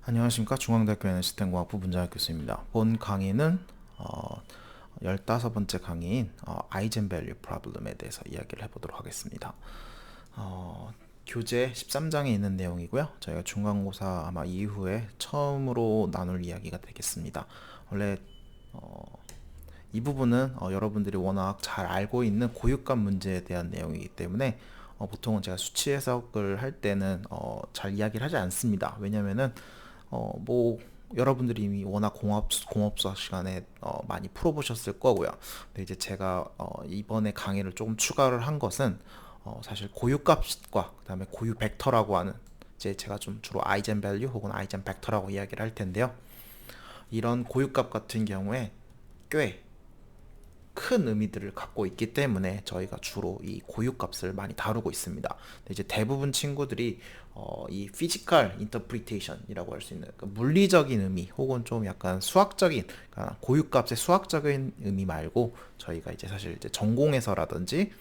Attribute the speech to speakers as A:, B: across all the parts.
A: 안녕하십니까. 중앙대학교 NC스템공학부 문장혁 교수입니다. 본 강의는 15번째 강의인 아이젠밸류 프로블럼에 대해서 이야기를 해보도록 하겠습니다. 교재 13장에 있는 내용이고요. 저희가 중간고사 아마 이후에 처음으로 나눌 이야기가 되겠습니다. 원래 이 부분은 여러분들이 워낙 잘 알고 있는 고유값 문제에 대한 내용이기 때문에 보통은 제가 수치 해석을 할 때는 잘 이야기를 하지 않습니다. 왜냐면은 뭐 여러분들이 이미 워낙 공업수학 시간에 많이 풀어보셨을 거고요. 근데 이제 제가 이번에 강의를 조금 추가를 한 것은 사실 고유값과 그다음에 고유 벡터라고 하는 이제 제가 좀 주로 아이젠 밸류 혹은 아이젠 벡터라고 이야기를 할 텐데요. 이런 고유값 같은 경우에 꽤 큰 의미들을 갖고 있기 때문에 저희가 주로 이 고유값을 많이 다루고 있습니다. 근데 이제 대부분 친구들이 이 피지컬 인터프리테이션이라고 할 수 있는 물리적인 의미 혹은 좀 약간 수학적인 그러니까 고유값의 수학적인 의미 말고 저희가 이제 사실 이제 전공에서라든지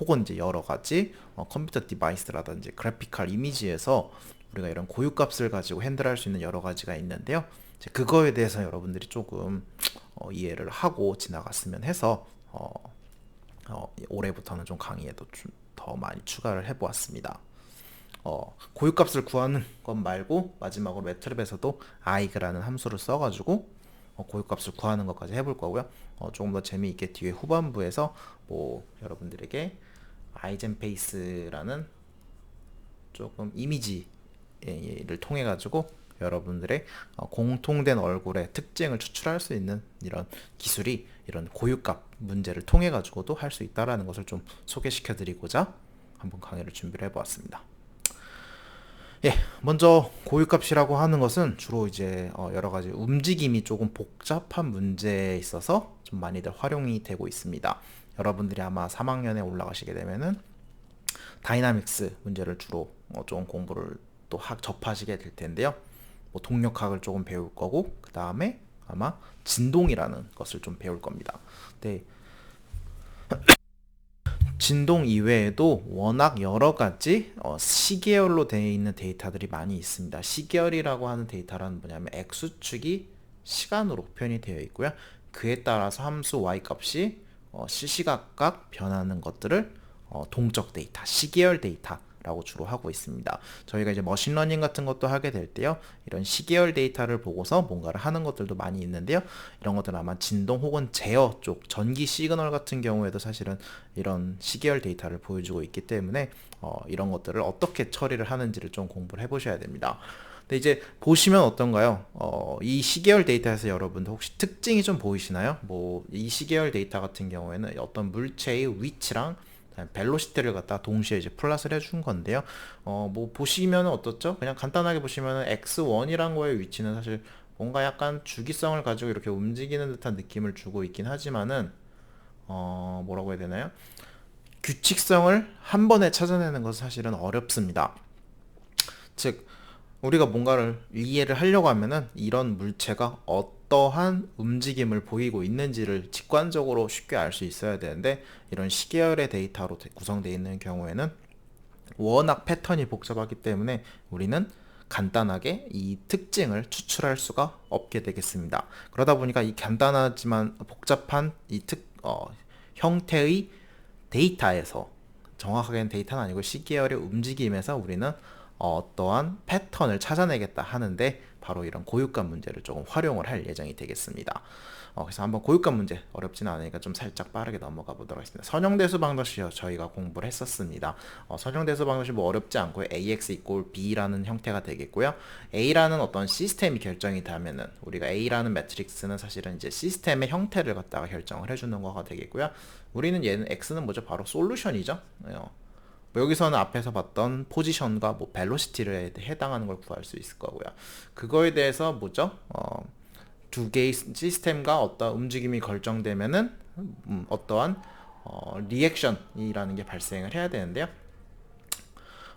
A: 혹은 이제 여러 가지 컴퓨터 디바이스라든지 그래피컬 이미지에서 우리가 이런 고유값을 가지고 핸들할 수 있는 여러 가지가 있는데요. 이제 그거에 대해서 여러분들이 조금 이해를 하고 지나갔으면 해서 올해부터는 좀 강의에도 좀 더 많이 추가를 해보았습니다. 고유값을 구하는 것 말고 마지막으로 매트랩에서도 aig라는 함수를 써가지고 고유값을 구하는 것까지 해볼 거고요. 조금 더 재미있게 뒤에 후반부에서 뭐 여러분들에게 아이젠페이스라는 조금 이미지를 통해 가지고 여러분들의 공통된 얼굴의 특징을 추출할 수 있는 이런 기술이 이런 고유값 문제를 통해 가지고도 할 수 있다라는 것을 좀 소개시켜 드리고자 한번 강의를 준비를 해보았습니다. 예, 먼저 고유값이라고 하는 것은 주로 이제 여러 가지 움직임이 조금 복잡한 문제에 있어서 좀 많이들 활용이 되고 있습니다. 여러분들이 아마 3학년에 올라가시게 되면은 다이나믹스 문제를 주로 좀 공부를 또 접하시게 될 텐데요. 뭐 동력학을 조금 배울 거고 그 다음에 아마 진동이라는 것을 좀 배울 겁니다. 근데 진동 이외에도 워낙 여러 가지 시계열로 되어 있는 데이터들이 많이 있습니다. 시계열이라고 하는 데이터란 뭐냐면 X축이 시간으로 표현이 되어 있고요. 그에 따라서 함수 Y 값이 시시각각 변하는 것들을 동적 데이터, 시계열 데이터라고 주로 하고 있습니다. 저희가 이제 머신러닝 같은 것도 하게 될 때요. 이런 시계열 데이터를 보고서 뭔가를 하는 것들도 많이 있는데요. 이런 것들은 아마 진동 혹은 제어 쪽 전기 시그널 같은 경우에도 사실은 이런 시계열 데이터를 보여주고 있기 때문에 이런 것들을 어떻게 처리를 하는지를 좀 공부를 해보셔야 됩니다. 근데 이제 보시면 어떤가요? 이 시계열 데이터에서 여러분들 혹시 특징이 좀 보이시나요? 뭐 이 시계열 데이터 같은 경우에는 어떤 물체의 위치랑 벨로시티를 갖다 동시에 이제 플랫을 해준 건데요. 뭐 보시면 어떻죠? 그냥 간단하게 보시면 x1이란 거의 위치는 사실 뭔가 약간 주기성을 가지고 이렇게 움직이는 듯한 느낌을 주고 있긴 하지만은 뭐라고 해야 되나요? 규칙성을 한 번에 찾아내는 것은 사실은 어렵습니다. 즉 우리가 뭔가를 이해를 하려고 하면은 이런 물체가 어떠한 움직임을 보이고 있는지를 직관적으로 쉽게 알 수 있어야 되는데 이런 시계열의 데이터로 구성되어 있는 경우에는 워낙 패턴이 복잡하기 때문에 우리는 간단하게 이 특징을 추출할 수가 없게 되겠습니다. 그러다 보니까 이 간단하지만 복잡한 형태의 데이터에서 정확하게는 데이터는 아니고 시계열의 움직임에서 우리는 어떠한 패턴을 찾아내겠다 하는데 바로 이런 고유값 문제를 조금 활용을 할 예정이 되겠습니다. 그래서 한번 고유값 문제 어렵지는 않으니까 좀 살짝 빠르게 넘어가 보도록 하겠습니다. 선형대수 방정식 저희가 공부를 했었습니다. 선형대수 방정식 뭐 어렵지 않고 ax equal b라는 형태가 되겠고요. a라는 어떤 시스템이 결정이 되면은 우리가 a라는 매트릭스는 사실은 이제 시스템의 형태를 갖다가 결정을 해주는 거가 되겠고요. 우리는 얘는 x는 뭐죠? 바로 솔루션이죠. 뭐 여기서는 앞에서 봤던 포지션과 뭐 벨로시티를 해당하는 걸 구할 수 있을 거고요. 그거에 대해서 뭐죠? 두 개의 시스템과 어떤 움직임이 결정되면은 어떠한 리액션이라는 게 발생을 해야 되는데요.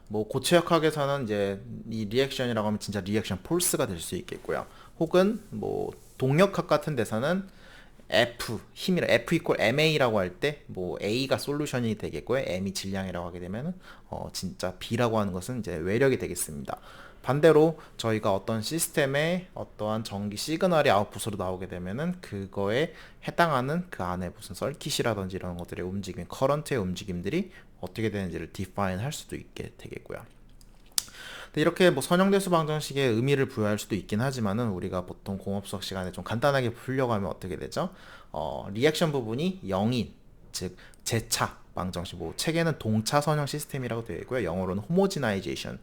A: 뭐 고체역학에서는 이제 이 리액션이라고 하면 진짜 리액션 폴스가 될 수 있겠고요. 혹은 뭐 동력학 같은 데서는 F 이퀄 MA라고 할 때 뭐 A가 솔루션이 되겠고요. M이 질량이라고 하게 되면은 진짜 B라고 하는 것은 이제 외력이 되겠습니다. 반대로 저희가 어떤 시스템에 어떠한 전기 시그널이 아웃풋으로 나오게 되면은 그거에 해당하는 그 안에 무슨 서킷이라든지 이런 것들의 움직임, 커런트의 움직임들이 어떻게 되는지를 디파인 할 수도 있게 되겠고요. 근데 이렇게 뭐 선형대수 방정식에 의미를 부여할 수도 있긴 하지만은 우리가 보통 공업 수학 시간에 좀 간단하게 풀려고 하면 어떻게 되죠? 리액션 부분이 0인, 즉 제차 방정식, 뭐 책에는 동차 선형 시스템이라고 되어 있고요. 영어로는 호모지나이제이션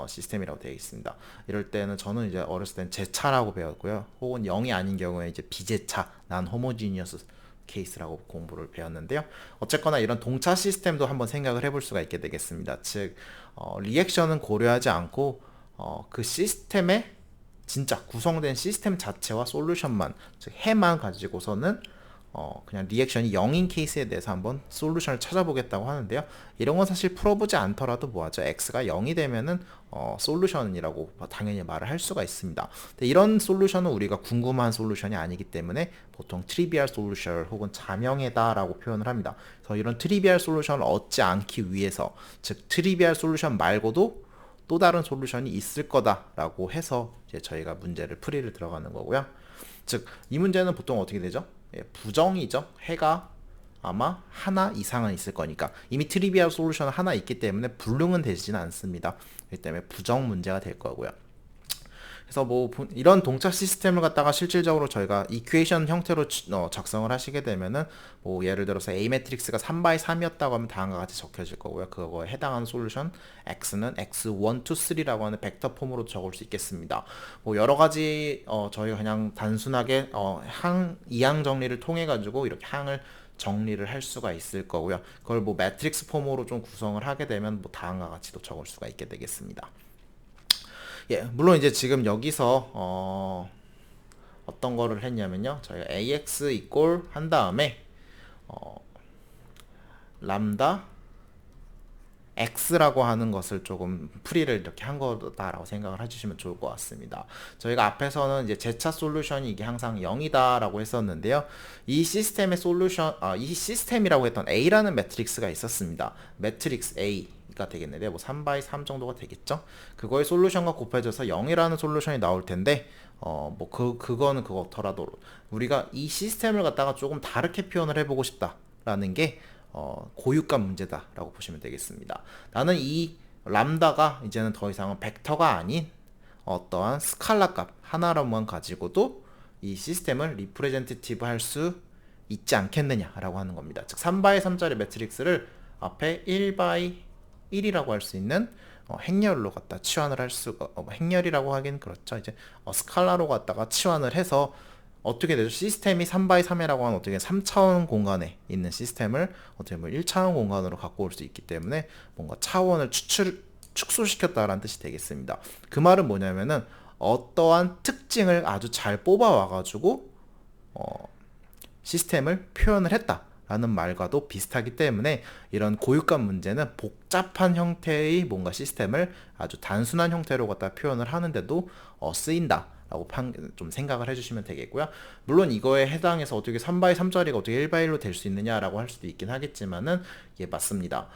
A: 시스템이라고 되어 있습니다. 이럴 때는 저는 이제 어렸을 땐 제차라고 배웠고요. 혹은 0이 아닌 경우에 이제 비제차, 난 호모지니어스 케이스라고 공부를 배웠는데요. 어쨌거나 이런 동차 시스템도 한번 생각을 해볼 수가 있게 되겠습니다. 즉 리액션은 고려하지 않고 그 시스템의 진짜 구성된 시스템 자체와 솔루션만, 즉 해만 가지고서는 그냥 리액션이 0인 케이스에 대해서 한번 솔루션을 찾아보겠다고 하는데요. 이런 건 사실 풀어보지 않더라도 뭐하죠? x가 0이 되면은 솔루션이라고 당연히 말을 할 수가 있습니다. 근데 이런 솔루션은 우리가 궁금한 솔루션이 아니기 때문에 보통 트리비얼 솔루션 혹은 자명해다라고 표현을 합니다. 그래서 이런 트리비얼 솔루션을 얻지 않기 위해서, 즉 트리비얼 솔루션 말고도 또 다른 솔루션이 있을 거다라고 해서 이제 저희가 문제를 풀이를 들어가는 거고요. 즉 이 문제는 보통 어떻게 되죠? 부정이죠. 해가 아마 하나 이상은 있을 거니까 이미 트리비얼 솔루션 하나 있기 때문에 불능은 되지는 않습니다. 그렇기 때문에 부정 문제가 될 거고요. 그래서 뭐 이런 동작 시스템을 갖다가 실질적으로 저희가 이퀘이션 형태로 작성을 하시게 되면은 뭐 예를 들어서 A 매트릭스가 3 x 3이었다고 하면 다음과 같이 적혀질 거고요. 그거에 해당하는 솔루션 x는 x1, 2, 3라고 하는 벡터 폼으로 적을 수 있겠습니다. 뭐 여러 가지 저희가 그냥 단순하게 이항 정리를 통해 가지고 이렇게 항을 정리를 할 수가 있을 거고요. 그걸 뭐 매트릭스 폼으로 좀 구성을 하게 되면 뭐 다음과 같이도 적을 수가 있게 되겠습니다. 예, 물론 이제 지금 여기서 어떤 거를 했냐면요. 저희가 ax 이꼴 한 다음에 람다 x라고 하는 것을 조금 풀이를 이렇게 한 거다라고 생각을 해주시면 좋을 것 같습니다. 저희가 앞에서는 이제 제차 솔루션이 이게 항상 0이다라고 했었는데요. 이 시스템의 솔루션, 이 시스템이라고 했던 A라는 매트릭스가 있었습니다. 매트릭스 A가 되겠는데 뭐 3 x 3 정도가 되겠죠. 그거의 솔루션과 곱해져서 0이라는 솔루션이 나올 텐데 뭐 그거는 그렇더라도 우리가 이 시스템을 갖다가 조금 다르게 표현을 해보고 싶다라는 게 고유값 문제다라고 보시면 되겠습니다. 나는 이 람다가 이제는 더 이상은 벡터가 아닌 어떠한 스칼라 값 하나로만 가지고도 이 시스템을 리프레젠테티브 할 수 있지 않겠느냐라고 하는 겁니다. 즉 3x3짜리 매트릭스를 앞에 1x 1이라고 할 수 있는 행렬로 갖다 치환을 할 수가, 행렬이라고 하긴 그렇죠. 이제 스칼라로 갖다가 치환을 해서 어떻게 되죠? 시스템이 3x3이라고 하는 어떻게 3차원 공간에 있는 시스템을 어떻게 보면 1차원 공간으로 갖고 올 수 있기 때문에 뭔가 차원을 축소시켰다라는 뜻이 되겠습니다. 그 말은 뭐냐면은 어떠한 특징을 아주 잘 뽑아와가지고 시스템을 표현을 했다라는 말과도 비슷하기 때문에 이런 고유값 문제는 복잡한 형태의 뭔가 시스템을 아주 단순한 형태로 갖다 표현을 하는데도 쓰인다 라고 좀 생각을 해주시면 되겠고요. 물론 이거에 해당해서 어떻게 3x3짜리가 어떻게 1x1로 될 수 있느냐라고 할 수도 있긴 하겠지만은 예, 맞습니다.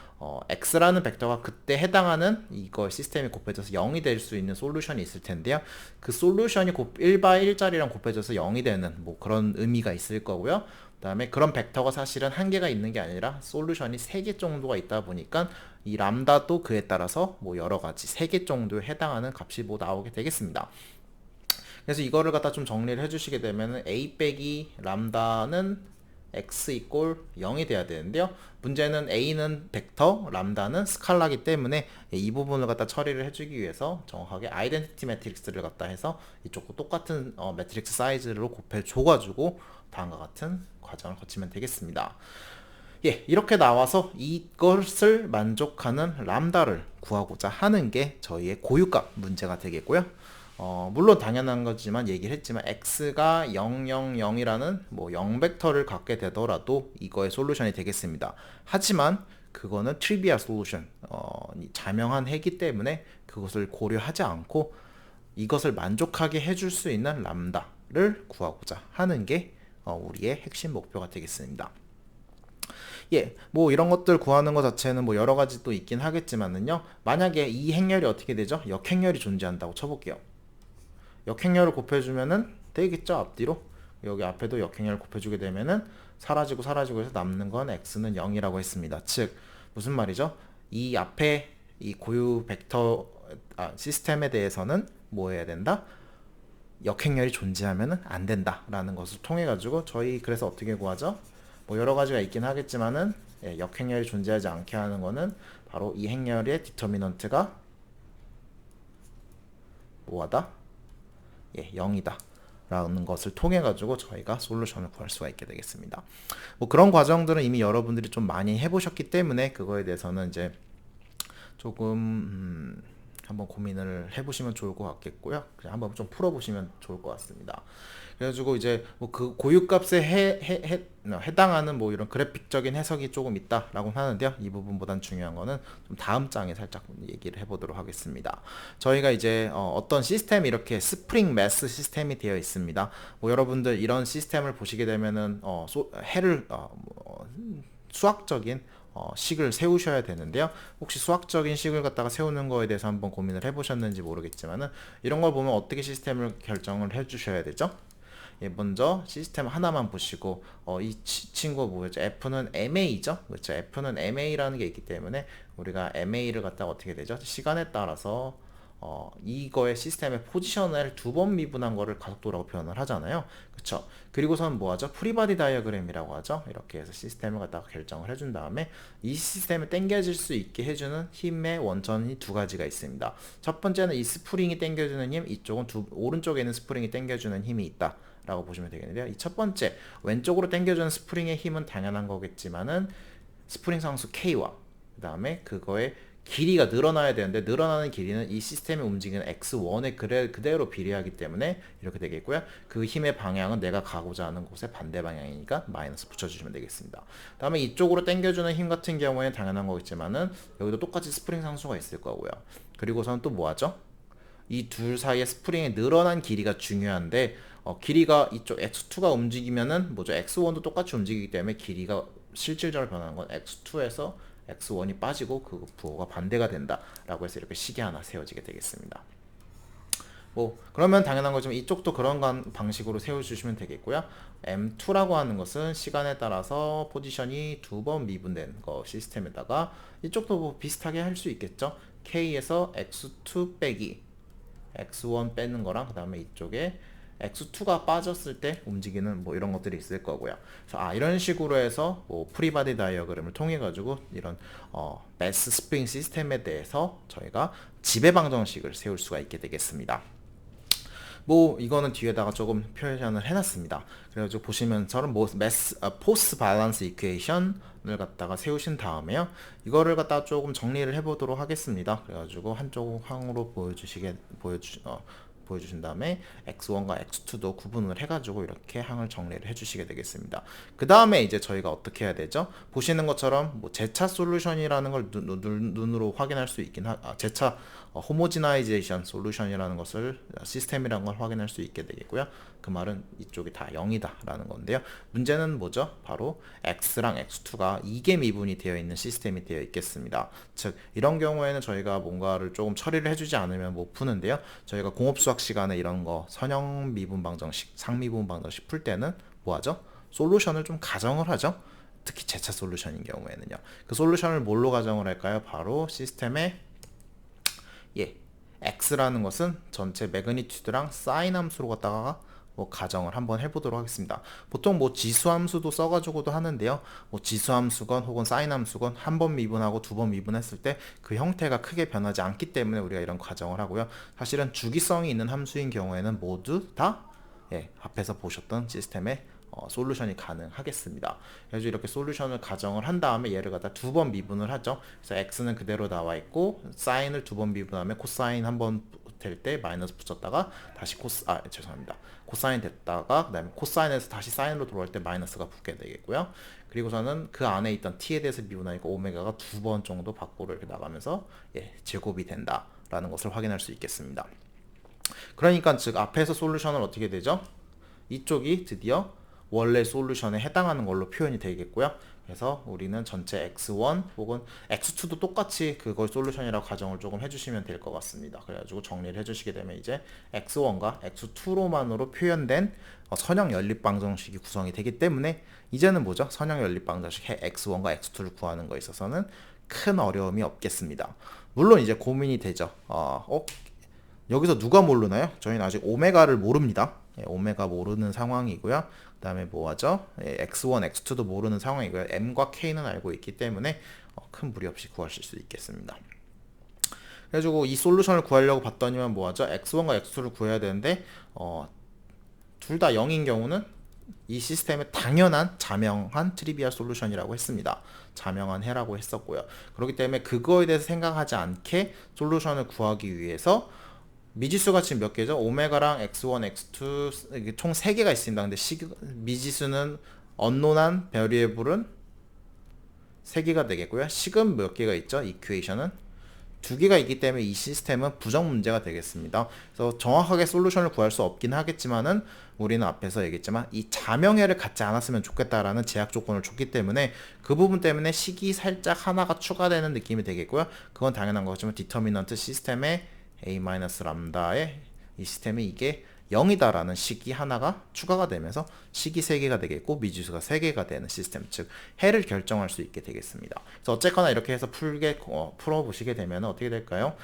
A: x라는 벡터가 그때 해당하는 이거 시스템이 곱해져서 0이 될 수 있는 솔루션이 있을 텐데요. 그 솔루션이 1x1짜리랑 곱해져서 0이 되는 뭐 그런 의미가 있을 거고요. 그 다음에 그런 벡터가 사실은 한 개가 있는 게 아니라 솔루션이 3개 정도가 있다 보니까 이 람다도 그에 따라서 뭐 여러 가지 3개 정도에 해당하는 값이 뭐 나오게 되겠습니다. 그래서 이거를 갖다 좀 정리를 해주시게 되면 a 빼기 람다는 x 이꼴 0이 돼야 되는데요. 문제는 a는 벡터, 람다는 스칼라기 때문에 이 부분을 갖다 처리를 해주기 위해서 정확하게 아이덴티티 매트릭스를 갖다 해서 이쪽도 똑같은 매트릭스 사이즈로 곱해줘가지고 다음과 같은 과정을 거치면 되겠습니다. 예, 이렇게 나와서 이것을 만족하는 람다를 구하고자 하는 게 저희의 고유값 문제가 되겠고요. 물론 당연한 거지만 얘기를 했지만 x가 0, 0, 0이라는 뭐 0벡터를 갖게 되더라도 이거의 솔루션이 되겠습니다. 하지만 그거는 트리비얼 솔루션, 자명한 해기 때문에 그것을 고려하지 않고 이것을 만족하게 해줄 수 있는 람다를 구하고자 하는 게 우리의 핵심 목표가 되겠습니다. 예, 뭐 이런 것들 구하는 것 자체는 뭐 여러 가지 또 있긴 하겠지만은요. 만약에 이 행렬이 어떻게 되죠? 역행렬이 존재한다고 쳐볼게요. 역행렬을 곱해주면은 되겠죠, 앞뒤로. 여기 앞에도 역행렬을 곱해주게 되면은 사라지고 사라지고 해서 남는 건 x는 0이라고 했습니다. 즉 무슨 말이죠? 이 앞에 이 고유 벡터 시스템에 대해서는 뭐 해야 된다? 역행렬이 존재하면은 안 된다라는 것을 통해 가지고 저희 그래서 어떻게 구하죠? 뭐 여러 가지가 있긴 하겠지만은 예, 역행렬이 존재하지 않게 하는 거는 바로 이 행렬의 디터미넌트가 뭐하다? 예, 0이다. 라는 것을 통해 가지고 저희가 솔루션을 구할 수가 있게 되겠습니다. 뭐 그런 과정들은 이미 여러분들이 좀 많이 해보셨기 때문에 그거에 대해서는 이제 조금 한번 고민을 해보시면 좋을 것 같겠고요. 그냥 한번 좀 풀어보시면 좋을 것 같습니다. 그래가지고 이제 뭐 그 고유값에 해당하는 뭐 이런 그래픽적인 해석이 조금 있다라고 하는데요. 이 부분보단 중요한 거는 좀 다음 장에 살짝 얘기를 해보도록 하겠습니다. 저희가 이제 어떤 시스템이 이렇게 스프링 매스 시스템이 되어 있습니다. 뭐 여러분들 이런 시스템을 보시게 되면은 수학적인 식을 세우셔야 되는데요. 혹시 수학적인 식을 갖다가 세우는 거에 대해서 한번 고민을 해보셨는지 모르겠지만은 이런 걸 보면 어떻게 시스템을 결정을 해주셔야 되죠? 예, 먼저 시스템 하나만 보시고 이 친구 뭐였죠? F는 MA죠? 그렇죠? F는 MA라는 게 있기 때문에 우리가 MA를 갖다가 어떻게 되죠? 시간에 따라서 이거의 시스템의 포지션을 두 번 미분한 거를 가속도라고 표현을 하잖아요. 그쵸? 그리고선 뭐 하죠? 프리바디 다이어그램이라고 하죠. 이렇게 해서 시스템을 갖다가 결정을 해준 다음에 이 시스템을 당겨질 수 있게 해주는 힘의 원천이 두 가지가 있습니다. 첫 번째는 이 스프링이 당겨주는 힘, 이쪽은 오른쪽에 있는 스프링이 당겨주는 힘이 있다. 라고 보시면 되겠는데요. 이 첫 번째, 왼쪽으로 당겨주는 스프링의 힘은 당연한 거겠지만은 스프링 상수 K와 그 다음에 그거의 길이가 늘어나야 되는데 늘어나는 길이는 이 시스템이 움직이는 x1에 그대로 비례하기 때문에 이렇게 되겠고요. 그 힘의 방향은 내가 가고자 하는 곳의 반대 방향이니까 마이너스 붙여주시면 되겠습니다. 다음에 이쪽으로 당겨주는 힘 같은 경우에는 당연한 거겠지만은 여기도 똑같이 스프링 상수가 있을 거고요. 그리고서는 또 뭐하죠? 이 둘 사이의 스프링의 늘어난 길이가 중요한데 길이가 이쪽 x2가 움직이면은 뭐죠? x1도 똑같이 움직이기 때문에 길이가 실질적으로 변하는 건 x2에서 x1이 빠지고 그 부호가 반대가 된다라고 해서 이렇게 식이 하나 세워지게 되겠습니다. 뭐 그러면 당연한 거지만 이쪽도 그런 방식으로 세워주시면 되겠고요. M2라고 하는 것은 시간에 따라서 포지션이 두 번 미분된 거 시스템에다가 이쪽도 뭐 비슷하게 할 수 있겠죠. K에서 x2 빼기 x1 빼는 거랑 그 다음에 이쪽에 x2가 빠졌을 때 움직이는 뭐 이런 것들이 있을 거고요. 그래서 이런 식으로 해서 뭐 프리바디 다이어그램을 통해 가지고 이런 매스 스프링 시스템에 대해서 저희가 지배방정식을 세울 수가 있게 되겠습니다. 뭐 이거는 뒤에다가 조금 표현을 해놨습니다. 그래가지고 보시면처럼 뭐 포스 밸런스 이퀘이션을 갖다가 세우신 다음에요. 이거를 갖다가 조금 정리를 해보도록 하겠습니다. 그래가지고 한쪽 항으로 보여주신 다음에 x1과 x2도 구분을 해가지고 이렇게 항을 정리를 해주시게 되겠습니다. 그 다음에 이제 저희가 어떻게 해야 되죠? 보시는 것처럼 뭐 제차 솔루션이라는 걸 눈으로 확인할 수 있긴 제차 호모지나이제이션 솔루션이라는 것을 시스템이라는 걸 확인할 수 있게 되겠고요. 그 말은 이쪽이 다 0이다 라는 건데요. 문제는 뭐죠? 바로 x랑 x2가 이계 미분이 되어 있는 시스템이 되어 있겠습니다. 즉 이런 경우에는 저희가 뭔가를 조금 처리를 해주지 않으면 못 푸는데요. 저희가 공업수학 시간에 이런 거 선형 미분 방정식, 상미분 방정식 풀 때는 뭐하죠? 솔루션을 좀 가정을 하죠. 특히 제차 솔루션인 경우에는요. 그 솔루션을 뭘로 가정을 할까요? 바로 시스템의 x라는 것은 전체 매그니튜드랑 사인 함수로 갖다가 뭐 가정을 한번 해보도록 하겠습니다. 보통 뭐 지수함수도 써가지고도 하는데요. 뭐 지수함수건 혹은 사인함수건 한 번 미분하고 두 번 미분했을 때 그 형태가 크게 변하지 않기 때문에 우리가 이런 가정을 하고요. 사실은 주기성이 있는 함수인 경우에는 모두 다 앞에서 보셨던 시스템의 솔루션이 가능하겠습니다. 그래서 이렇게 솔루션을 가정을 한 다음에 얘를 갖다 두 번 미분을 하죠. 그래서 x는 그대로 나와 있고 사인을 두 번 미분하면 코사인 한 번 될 때 마이너스 붙였다가 다시 죄송합니다. 코사인 됐다가 그다음에 코사인에서 다시 사인으로 돌아올 때 마이너스가 붙게 되겠고요. 그리고서는 그 안에 있던 t에 대해서 미분하니까 오메가가 두 번 정도 밖으로 이렇게 나가면서 제곱이 된다라는 것을 확인할 수 있겠습니다. 그러니까 즉 앞에서 솔루션은 어떻게 되죠? 이쪽이 드디어 원래 솔루션에 해당하는 걸로 표현이 되겠고요. 그래서 우리는 전체 x1 혹은 x2도 똑같이 그걸 솔루션이라고 가정을 조금 해주시면 될 것 같습니다. 그래가지고 정리를 해주시게 되면 이제 x1과 x2로만으로 표현된 선형 연립방정식이 구성이 되기 때문에 이제는 뭐죠? 선형 연립방정식 x1과 x2를 구하는 거에 있어서는 큰 어려움이 없겠습니다. 물론 이제 고민이 되죠. 여기서 누가 모르나요? 저희는 아직 오메가를 모릅니다. 오메가 모르는 상황이고요. 그 다음에 뭐하죠? x1, x2도 모르는 상황이고요. m과 k는 알고 있기 때문에 큰 무리 없이 구하실 수 있겠습니다. 그래가지고 이 솔루션을 구하려고 봤더니만 뭐하죠? x1과 x2를 구해야 되는데 둘 다 0인 경우는 이 시스템의 당연한 자명한 트리비얼 솔루션이라고 했습니다. 자명한 해라고 했었고요. 그렇기 때문에 그거에 대해서 생각하지 않게 솔루션을 구하기 위해서 미지수가 지금 몇 개죠? 오메가랑 x1, x2 총 3개가 있습니다. 근데 미지수는 언노난 베리에블은 3개가 되겠고요. 식은 몇 개가 있죠? 이퀘이션은 2개가 있기 때문에 이 시스템은 부정 문제가 되겠습니다. 그래서 정확하게 솔루션을 구할 수 없긴 하겠지만은 우리는 앞에서 얘기했지만 이 자명해를 갖지 않았으면 좋겠다라는 제약 조건을 줬기 때문에 그 부분 때문에 식이 살짝 하나가 추가되는 느낌이 되겠고요. 그건 당연한 거지만 디터미넌트 시스템의 a-람다의 이 시스템이 이게 0이다라는 식이 하나가 추가가 되면서 식이 3개가 되겠고 미지수가 3개가 되는 시스템, 즉 해를 결정할 수 있게 되겠습니다. 그래서 어쨌거나 이렇게 해서 풀어보시게 되면 어떻게 될까요?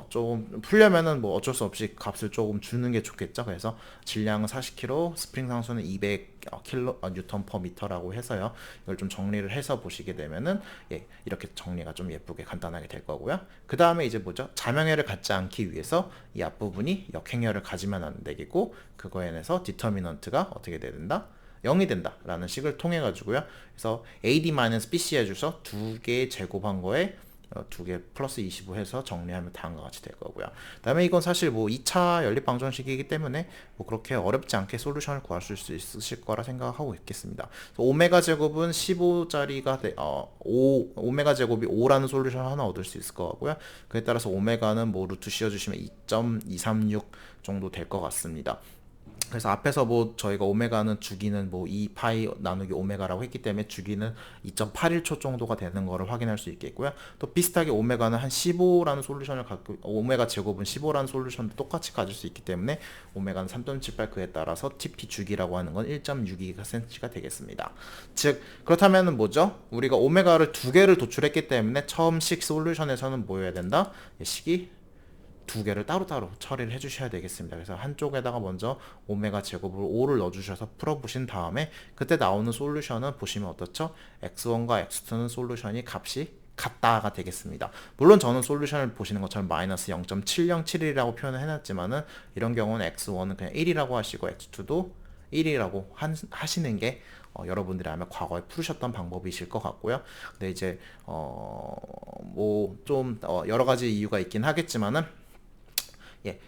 A: 조금 풀려면은 뭐 어쩔 수 없이 값을 조금 주는 게 좋겠죠. 그래서 질량은 40kg, 스프링 상수는 200kN per m라고 해서요. 이걸 좀 정리를 해서 보시게 되면은 이렇게 정리가 좀 예쁘게 간단하게 될 거고요. 그 다음에 이제 뭐죠? 자명해를 갖지 않기 위해서 이 앞부분이 역행열을 가지면 안 되겠고 그거에 의해서 디터미넌트가 어떻게 된다? 0이 된다 라는 식을 통해 가지고요. 그래서 AD-BC 해줘서 2개 제곱한 거에 2개 플러스 25 해서 정리하면 다음과 같이 될 거고요. 그 다음에 이건 사실 뭐 2차 연립방정식이기 때문에 뭐 그렇게 어렵지 않게 솔루션을 구하실 수 있으실 거라 생각하고 있겠습니다. 오메가 제곱은 15짜리가 오메가 제곱이 5라는 솔루션 하나 얻을 수 있을 것 같고요. 그에 따라서 오메가는 뭐 루트 씌워주시면 2.236 정도 될 것 같습니다. 그래서 앞에서 뭐 저희가 오메가는 주기는 뭐 2파이 나누기 오메가라고 했기 때문에 주기는 2.81초 정도가 되는 거를 확인할 수 있겠고요. 또 비슷하게 오메가는 한 15라는 솔루션을 갖고 오메가 제곱은 15라는 솔루션도 똑같이 가질 수 있기 때문에 오메가는 3.78 그에 따라서 TP 주기라고 하는 건 1.62cm가 되겠습니다. 즉 그렇다면 뭐죠? 우리가 오메가를 2개를 도출했기 때문에 처음 식 솔루션에서는 뭐 해야 된다? 식이 2개를 따로따로 처리를 해주셔야 되겠습니다. 그래서 한쪽에다가 먼저 오메가 제곱을 5를 넣어주셔서 풀어보신 다음에 그때 나오는 솔루션은 보시면 어떻죠? x1과 x2는 솔루션이 값이 같다가 되겠습니다. 물론 저는 솔루션을 보시는 것처럼 마이너스 0.7071이라고 표현을 해놨지만은 이런 경우는 x1은 그냥 1이라고 하시고 x2도 1이라고 하시는 게 여러분들이 아마 과거에 풀으셨던 방법이실 것 같고요. 근데 이제 뭐 좀 여러 가지 이유가 있긴 하겠지만은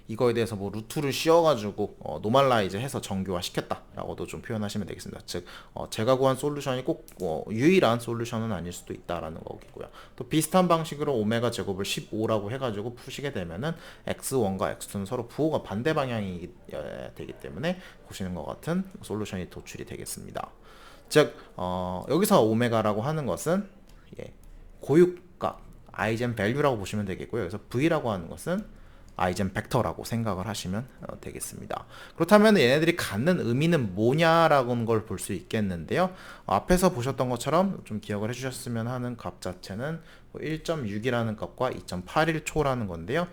A: 이거에 대해서 뭐 루트를 씌워가지고 노멀라이즈 해서 정교화 시켰다라고도 좀 표현하시면 되겠습니다. 즉 제가 구한 솔루션이 꼭 유일한 솔루션은 아닐 수도 있다라는 거고요. 또 비슷한 방식으로 오메가 제곱을 15라고 해가지고 푸시게 되면은 x1과 x2는 서로 부호가 반대 방향이 되기 때문에 보시는 것 같은 솔루션이 도출이 되겠습니다. 즉 여기서 오메가라고 하는 것은 고유값 아이젠 밸류라고 보시면 되겠고요. 그래서 v라고 하는 것은 아이젠 벡터라고 생각을 하시면 되겠습니다. 그렇다면 얘네들이 갖는 의미는 뭐냐라는 걸 볼 수 있겠는데요. 앞에서 보셨던 것처럼 좀 기억을 해주셨으면 하는 값 자체는 1.6이라는 값과 2.81초라는 건데요.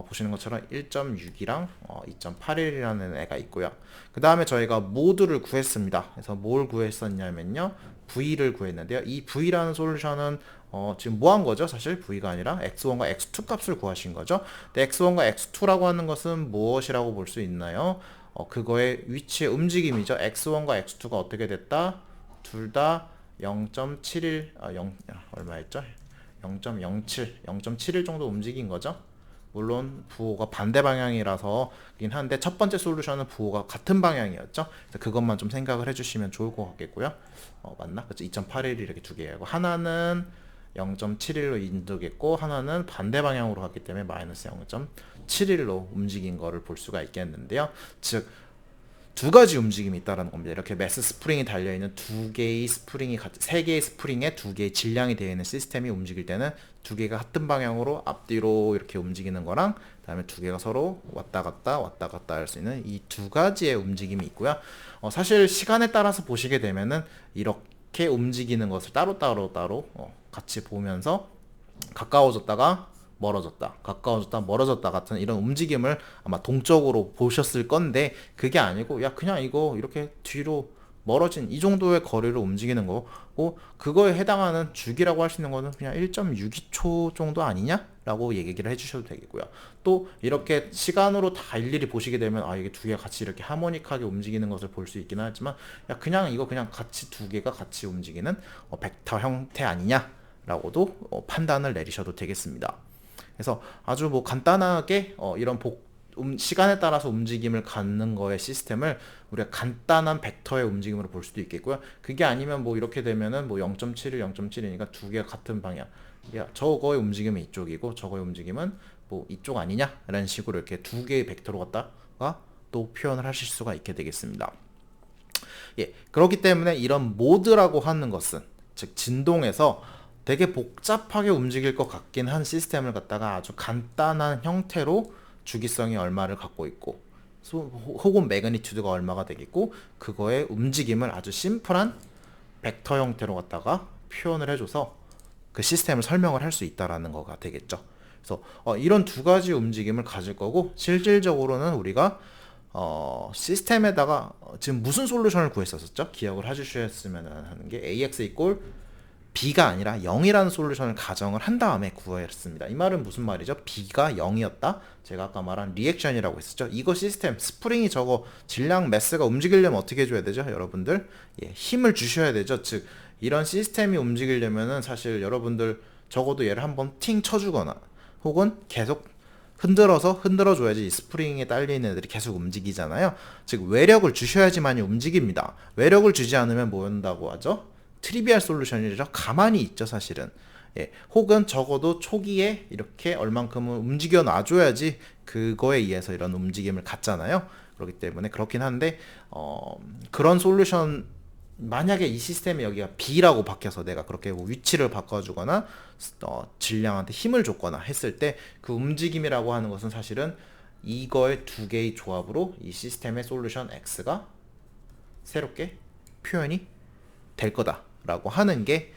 A: 보시는 것처럼 1.6이랑 2.81이라는 애가 있고요. 그 다음에 저희가 모드를 구했습니다. 그래서 뭘 구했었냐면요. V를 구했는데요. 이 V라는 솔루션은 지금 뭐 한 거죠? 사실 V가 아니라 x1과 x2 값을 구하신 거죠. 근데 x1과 x2라고 하는 것은 무엇이라고 볼 수 있나요? 그거의 위치의 움직임이죠. x1과 x2가 어떻게 됐다? 둘 다 0.71, 얼마였죠? 0.07 정도 움직인 거죠. 물론 부호가 반대 방향이라서긴 한데 첫 번째 솔루션은 부호가 같은 방향이었죠. 그래서 그것만 좀 생각을 해주시면 좋을 것 같겠고요. 맞나? 그렇죠. 2.81이 이렇게 두 개고 하나는 0.71로 인도겠고 하나는 반대 방향으로 갔기 때문에 마이너스 0.71로 움직인 거를 볼 수가 있겠는데요. 즉 두 가지 움직임이 있다는 겁니다. 이렇게 매스 스프링이 달려있는 세 개의 스프링에 두 개의 질량이 되어 있는 시스템이 움직일 때는 두 개가 같은 방향으로 앞뒤로 이렇게 움직이는 거랑, 그다음에 두 개가 서로 왔다 갔다 할 수 있는 이 두 가지의 움직임이 있고요. 사실 시간에 따라서 보시게 되면은 이렇게 움직이는 것을 따로 같이 보면서 가까워졌다가 멀어졌다, 가까워졌다, 멀어졌다 같은 이런 움직임을 아마 동적으로 보셨을 건데, 그게 아니고 야 그냥 이거 이렇게 뒤로 멀어진 이 정도의 거리를 움직이는 거고, 그거에 해당하는 주기라고 할 수 있는 거는 그냥 1.62초 정도 아니냐라고 얘기를 해주셔도 되겠고요. 또 이렇게 시간으로 다 일일이 보시게 되면 이게 두 개가 같이 이렇게 하모닉하게 움직이는 것을 볼 수 있긴 하지만, 야 그냥 이거 그냥 같이 두 개가 같이 움직이는 벡터 형태 아니냐라고도 판단을 내리셔도 되겠습니다. 그래서 아주 뭐 간단하게 이런 시간에 따라서 움직임을 갖는 거의 시스템을 우리가 간단한 벡터의 움직임으로 볼 수도 있겠고요. 그게 아니면 뭐 이렇게 되면은 뭐 0.71, 0.7이니까 두 개가 같은 방향. 저거의 움직임은 이쪽이고 저거의 움직임은 뭐 이쪽 아니냐라는 식으로 이렇게 두 개의 벡터로 갖다가 또 표현을 하실 수가 있게 되겠습니다. 그렇기 때문에 이런 모드라고 하는 것은, 즉 진동에서 되게 복잡하게 움직일 것 같긴 한 시스템을 갖다가 아주 간단한 형태로 주기성이 얼마를 갖고 있고 혹은 매그니튜드가 얼마가 되겠고, 그거의 움직임을 아주 심플한 벡터 형태로 갖다가 표현을 해줘서 그 시스템을 설명을 할 수 있다라는 거가 되겠죠. 그래서 이런 두 가지 움직임을 가질 거고, 실질적으로는 우리가 시스템에다가 지금 무슨 솔루션을 구했었죠? 기억을 해주셨으면 하는 게 AX 이꼴 B가 아니라 0이라는 솔루션을 가정을 한 다음에 구했습니다. 이 말은 무슨 말이죠? B가 0이었다? 제가 아까 말한 리액션이라고 했었죠. 이거 시스템, 스프링이 저거 질량 매스가 움직이려면 어떻게 해줘야 되죠? 여러분들 힘을 주셔야 되죠. 즉 이런 시스템이 움직이려면은 사실 여러분들 적어도 얘를 한번 팅 쳐주거나 혹은 계속 흔들어줘야지 이 스프링에 딸려있는 애들이 계속 움직이잖아요. 즉 외력을 주셔야지만이 움직입니다. 외력을 주지 않으면 뭐 한다고 하죠? 트리비얼 솔루션이죠. 가만히 있죠 사실은. 혹은 적어도 초기에 이렇게 얼만큼은 움직여 놔줘야지 그거에 의해서 이런 움직임을 갖잖아요. 그렇기 때문에 그렇긴 한데 그런 솔루션, 만약에 이 시스템이 여기가 B라고 바뀌어서 내가 그렇게 위치를 바꿔주거나 질량한테 힘을 줬거나 했을 때 그 움직임이라고 하는 것은 사실은 이거의 두 개의 조합으로 이 시스템의 솔루션 X가 새롭게 표현이 될 거다라고 하는 게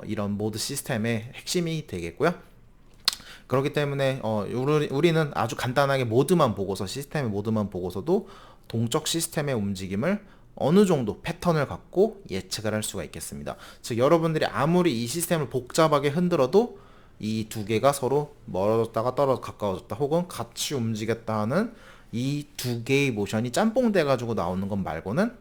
A: 이런 모드 시스템의 핵심이 되겠고요. 그렇기 때문에 우리는 아주 간단하게 모드만 보고서, 시스템의 모드만 보고서도 동적 시스템의 움직임을 어느 정도 패턴을 갖고 예측을 할 수가 있겠습니다. 즉 여러분들이 아무리 이 시스템을 복잡하게 흔들어도 이 두 개가 서로 멀어졌다가 가까워졌다 혹은 같이 움직였다 하는 이 두 개의 모션이 짬뽕 돼가지고 나오는 것 말고는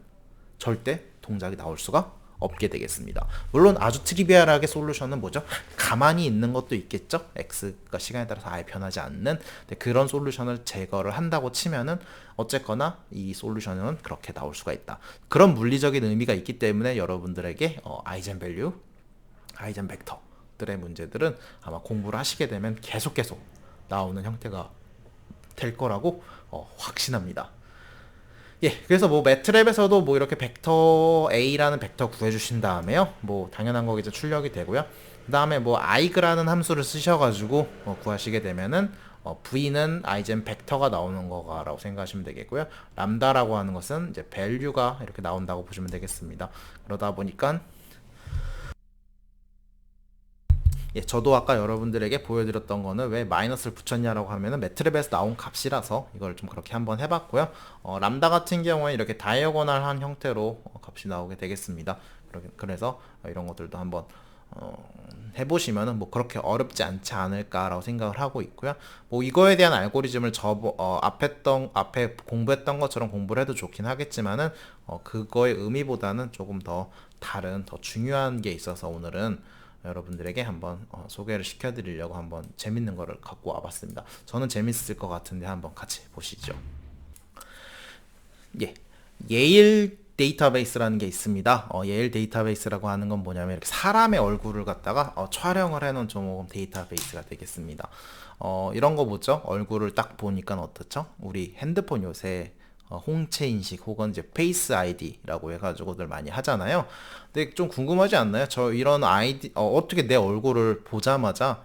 A: 절대 동작이 나올 수가 없게 되겠습니다. 물론 아주 트리비얼하게 솔루션은 뭐죠? 가만히 있는 것도 있겠죠? X가 시간에 따라서 아예 변하지 않는 그런 솔루션을 제거를 한다고 치면은 어쨌거나 이 솔루션은 그렇게 나올 수가 있다. 그런 물리적인 의미가 있기 때문에 여러분들에게 아이젠 밸류, 아이젠 벡터들의 문제들은 아마 공부를 하시게 되면 계속 나오는 형태가 될 거라고 확신합니다. 그래서 뭐 매트랩에서도 뭐 이렇게 벡터 A라는 벡터 구해주신 다음에요, 뭐 당연한 거겠죠, 출력이 되고요. 그 다음에 뭐 ig라는 함수를 쓰셔가지고 구하시게 되면은 V는 igen 벡터가 나오는 거라고 생각하시면 되겠고요. 람다라고 하는 것은 이제 value가 이렇게 나온다고 보시면 되겠습니다. 그러다 보니까 저도 아까 여러분들에게 보여드렸던 거는 왜 마이너스를 붙였냐라고 하면은 매트랩에서 나온 값이라서 이걸 좀 그렇게 한번 해봤고요. 람다 같은 경우에 이렇게 다이어고널한 형태로 값이 나오게 되겠습니다. 그래서 이런 것들도 한번 해보시면은 뭐 그렇게 어렵지 않지 않을까라고 생각을 하고 있고요. 뭐 이거에 대한 알고리즘을 앞에 공부했던 것처럼 공부를 해도 좋긴 하겠지만은 그거의 의미보다는 조금 더 다른, 더 중요한 게 있어서 오늘은 여러분들에게 한번 소개를 시켜드리려고 한번 재밌는 거를 갖고 와봤습니다. 저는 재밌을 것 같은데 한번 같이 보시죠. 예일 데이터베이스라는 게 있습니다. 예일 데이터베이스라고 하는 건 뭐냐면 이렇게 사람의 얼굴을 갖다가 촬영을 해놓은 좀 데이터베이스가 되겠습니다. 이런 거 보죠. 얼굴을 딱 보니까 어떻죠? 우리 핸드폰 요새 홍채 인식 혹은 이제 페이스 아이디라고 해가지고들 많이 하잖아요. 근데 좀 궁금하지 않나요? 저 이런 아이디 어떻게 내 얼굴을 보자마자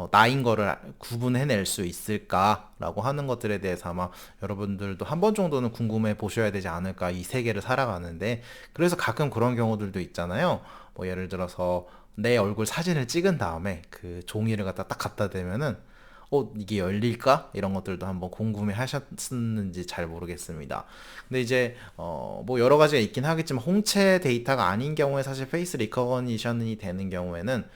A: 나인 거를 구분해낼 수 있을까라고 하는 것들에 대해서 아마 여러분들도 한 번 정도는 궁금해 보셔야 되지 않을까, 이 세계를 살아가는데. 그래서 가끔 그런 경우들도 있잖아요. 뭐 예를 들어서 내 얼굴 사진을 찍은 다음에 그 종이를 갖다 딱 갖다 대면은 이게 열릴까? 이런 것들도 한번 궁금해 하셨는지 잘 모르겠습니다. 근데 이제 뭐 여러 가지가 있긴 하겠지만 홍채 데이터가 아닌 경우에 사실 페이스 리커거니션이 되는 경우에는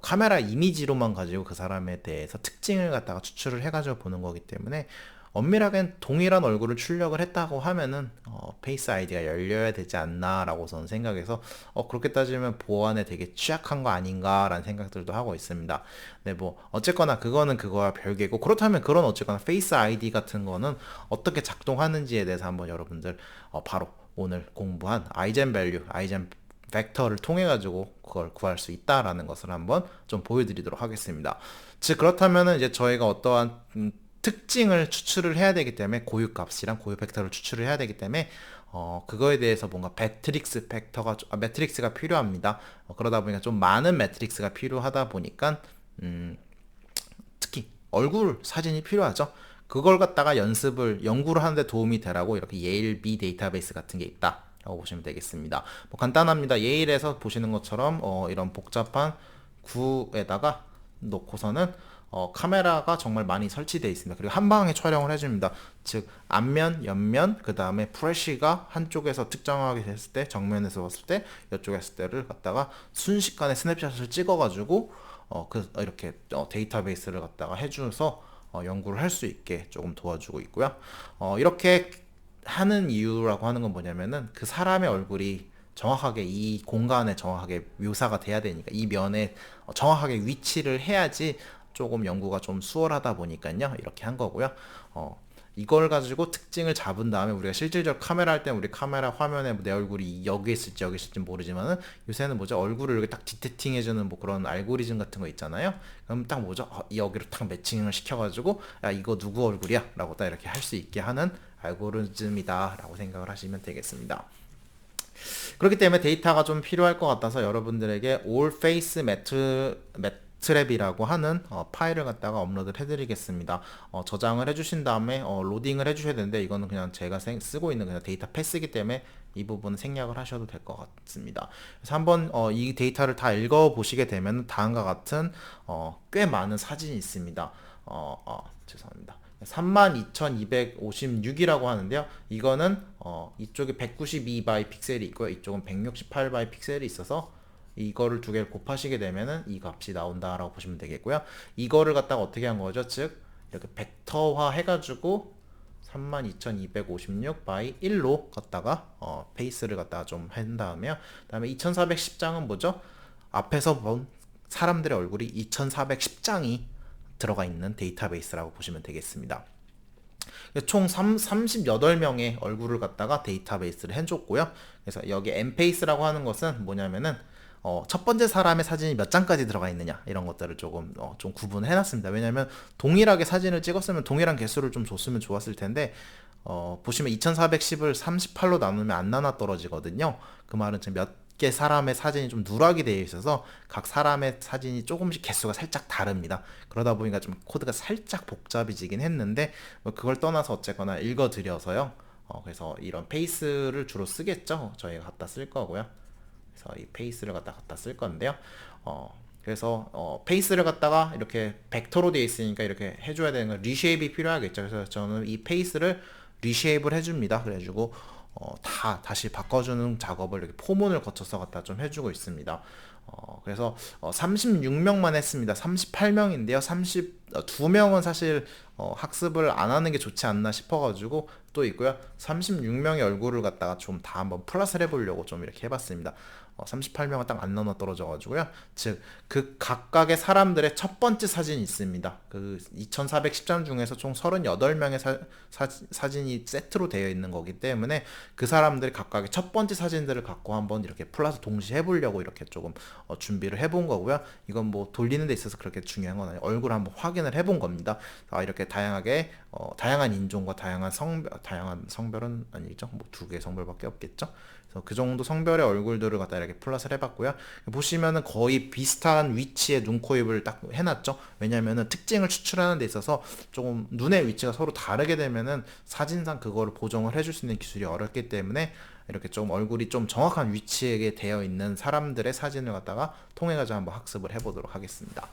A: 카메라 이미지로만 가지고 그 사람에 대해서 특징을 갖다가 추출을 해가지고 보는 거기 때문에 엄밀하게 동일한 얼굴을 출력을 했다고 하면은 페이스 아이디가 열려야 되지 않나라고 저는 생각해서 그렇게 따지면 보안에 되게 취약한 거 아닌가라는 생각들도 하고 있습니다. 네, 뭐 어쨌거나 그거는 그거와 별개고, 그렇다면 그런 어쨌거나 페이스 아이디 같은 거는 어떻게 작동하는지에 대해서 한번 여러분들 바로 오늘 공부한 아이젠 밸류, 아이젠 벡터를 통해 가지고 그걸 구할 수 있다라는 것을 한번 좀 보여드리도록 하겠습니다. 즉 그렇다면은 이제 저희가 어떠한 특징을 추출을 해야 되기 때문에 고유값이랑 고유 벡터를 추출을 해야 되기 때문에 그거에 대해서 뭔가 매트릭스가 필요합니다. 그러다 보니까 좀 많은 매트릭스가 필요하다 보니까 특히 얼굴 사진이 필요하죠. 그걸 갖다가 연구를 하는데 도움이 되라고 이렇게 예일 B 데이터베이스 같은 게 있다 라고 보시면 되겠습니다. 뭐 간단합니다. 예일에서 보시는 것처럼 이런 복잡한 구에다가 놓고서는 카메라가 정말 많이 설치되어 있습니다. 그리고 한 방에 촬영을 해줍니다. 즉 앞면, 옆면, 그 다음에 프레쉬가 한쪽에서 특정하게 됐을 때, 정면에서 봤을 때, 이쪽에 했을 때를 갖다가 순식간에 스냅샷을 찍어가지고 이렇게 데이터베이스를 갖다가 해줘서 연구를 할 수 있게 조금 도와주고 있고요. 이렇게 하는 이유라고 하는 건 뭐냐면은 그 사람의 얼굴이 정확하게 이 공간에 정확하게 묘사가 돼야 되니까, 이 면에 정확하게 위치를 해야지 조금 연구가 좀 수월하다 보니까요, 이렇게 한 거고요. 이걸 가지고 특징을 잡은 다음에 우리가 실질적 카메라 할 때 우리 카메라 화면에 내 얼굴이 여기 있을지 여기 있을지 모르지만은 요새는 뭐죠, 얼굴을 이렇게 딱 디텍팅 해주는 뭐 그런 알고리즘 같은 거 있잖아요. 그럼 딱 뭐죠, 여기로 딱 매칭을 시켜가지고 야 이거 누구 얼굴이야 라고 딱 이렇게 할 수 있게 하는 알고리즘이다 라고 생각을 하시면 되겠습니다. 그렇기 때문에 데이터가 좀 필요할 것 같아서 여러분들에게 All Face 트랩이라고 하는 파일을 갖다가 업로드를 해드리겠습니다. 저장을 해주신 다음에 로딩을 해주셔야 되는데, 이거는 그냥 제가 쓰고 있는 그냥 데이터 패스이기 때문에 이 부분은 생략을 하셔도 될 것 같습니다. 그래서 한번 이 데이터를 다 읽어보시게 되면 다음과 같은 꽤 많은 사진이 있습니다. 죄송합니다. 32,256이라고 하는데요. 이거는 이쪽에 192바이 픽셀이 있고요. 이쪽은 168바이 픽셀이 있어서 이거를 두 개를 곱하시게 되면은 이 값이 나온다라고 보시면 되겠고요. 이거를 갖다가 어떻게 한 거죠? 즉 이렇게 벡터화 해가지고 32,256 by 1로 갖다가 페이스를 갖다가 좀 한 다음에요. 그다음에 2410장은 뭐죠? 앞에서 본 사람들의 얼굴이 2410장이 들어가 있는 데이터베이스라고 보시면 되겠습니다. 총 38명의 얼굴을 갖다가 데이터베이스를 해줬고요. 그래서 여기 엠페이스라고 하는 것은 뭐냐면은 첫 번째 사람의 사진이 몇 장까지 들어가 있느냐, 이런 것들을 좀 구분을 해놨습니다. 왜냐면 동일하게 사진을 찍었으면 동일한 개수를 좀 줬으면 좋았을 텐데 보시면 2410을 38로 나누면 안 나눠 떨어지거든요. 그 말은 지금 몇 개 사람의 사진이 좀 누락이 되어 있어서 각 사람의 사진이 조금씩 개수가 살짝 다릅니다. 그러다 보니까 좀 코드가 살짝 복잡해지긴 했는데 그걸 떠나서 어쨌거나 읽어드려서요. 그래서 이런 페이스를 주로 쓰겠죠. 저희가 갖다 쓸 거고요. 그래서 이 페이스를 갖다 쓸 건데요. 그래서 페이스를 갖다가 이렇게 벡터로 되어 있으니까 이렇게 해줘야 되는 건 리쉐입이 필요하겠죠. 그래서 저는 이 페이스를 리쉐입을 해줍니다. 그래가지고 다시 바꿔주는 작업을 이렇게 포문을 거쳐서 갖다 좀 해주고 있습니다. 그래서 36명만 했습니다. 38명인데요. 32명은 사실 학습을 안 하는 게 좋지 않나 싶어가지고 또 있고요. 36명의 얼굴을 갖다가 좀 다 한번 플러스를 해보려고 좀 이렇게 해봤습니다. 38명은 딱 안 나눠 떨어져가지고요. 즉, 그 각각의 사람들의 첫 번째 사진이 있습니다. 그 2410장 중에서 총 38명의 사진이 세트로 되어 있는 거기 때문에 그 사람들이 각각의 첫 번째 사진들을 갖고 한번 이렇게 플러스 동시에 해보려고 이렇게 조금 준비를 해본 거고요. 이건 뭐 돌리는 데 있어서 그렇게 중요한 건 아니에요. 얼굴 한번 확인을 해본 겁니다. 이렇게 다양하게 다양한 인종과 다양한 성별은 아니죠. 뭐 두 개의 성별밖에 없겠죠. 그래서 그 정도 성별의 얼굴들을 갖다 이렇게 플러스를 해봤고요. 보시면은 거의 비슷한 위치에 눈, 코, 입을 딱 해놨죠. 왜냐면은 특징을 추출하는 데 있어서 조금 눈의 위치가 서로 다르게 되면은 사진상 그거를 보정을 해줄 수 있는 기술이 어렵기 때문에 이렇게 좀 얼굴이 좀 정확한 위치에 되어 있는 사람들의 사진을 갖다가 통해가지고 한번 학습을 해보도록 하겠습니다.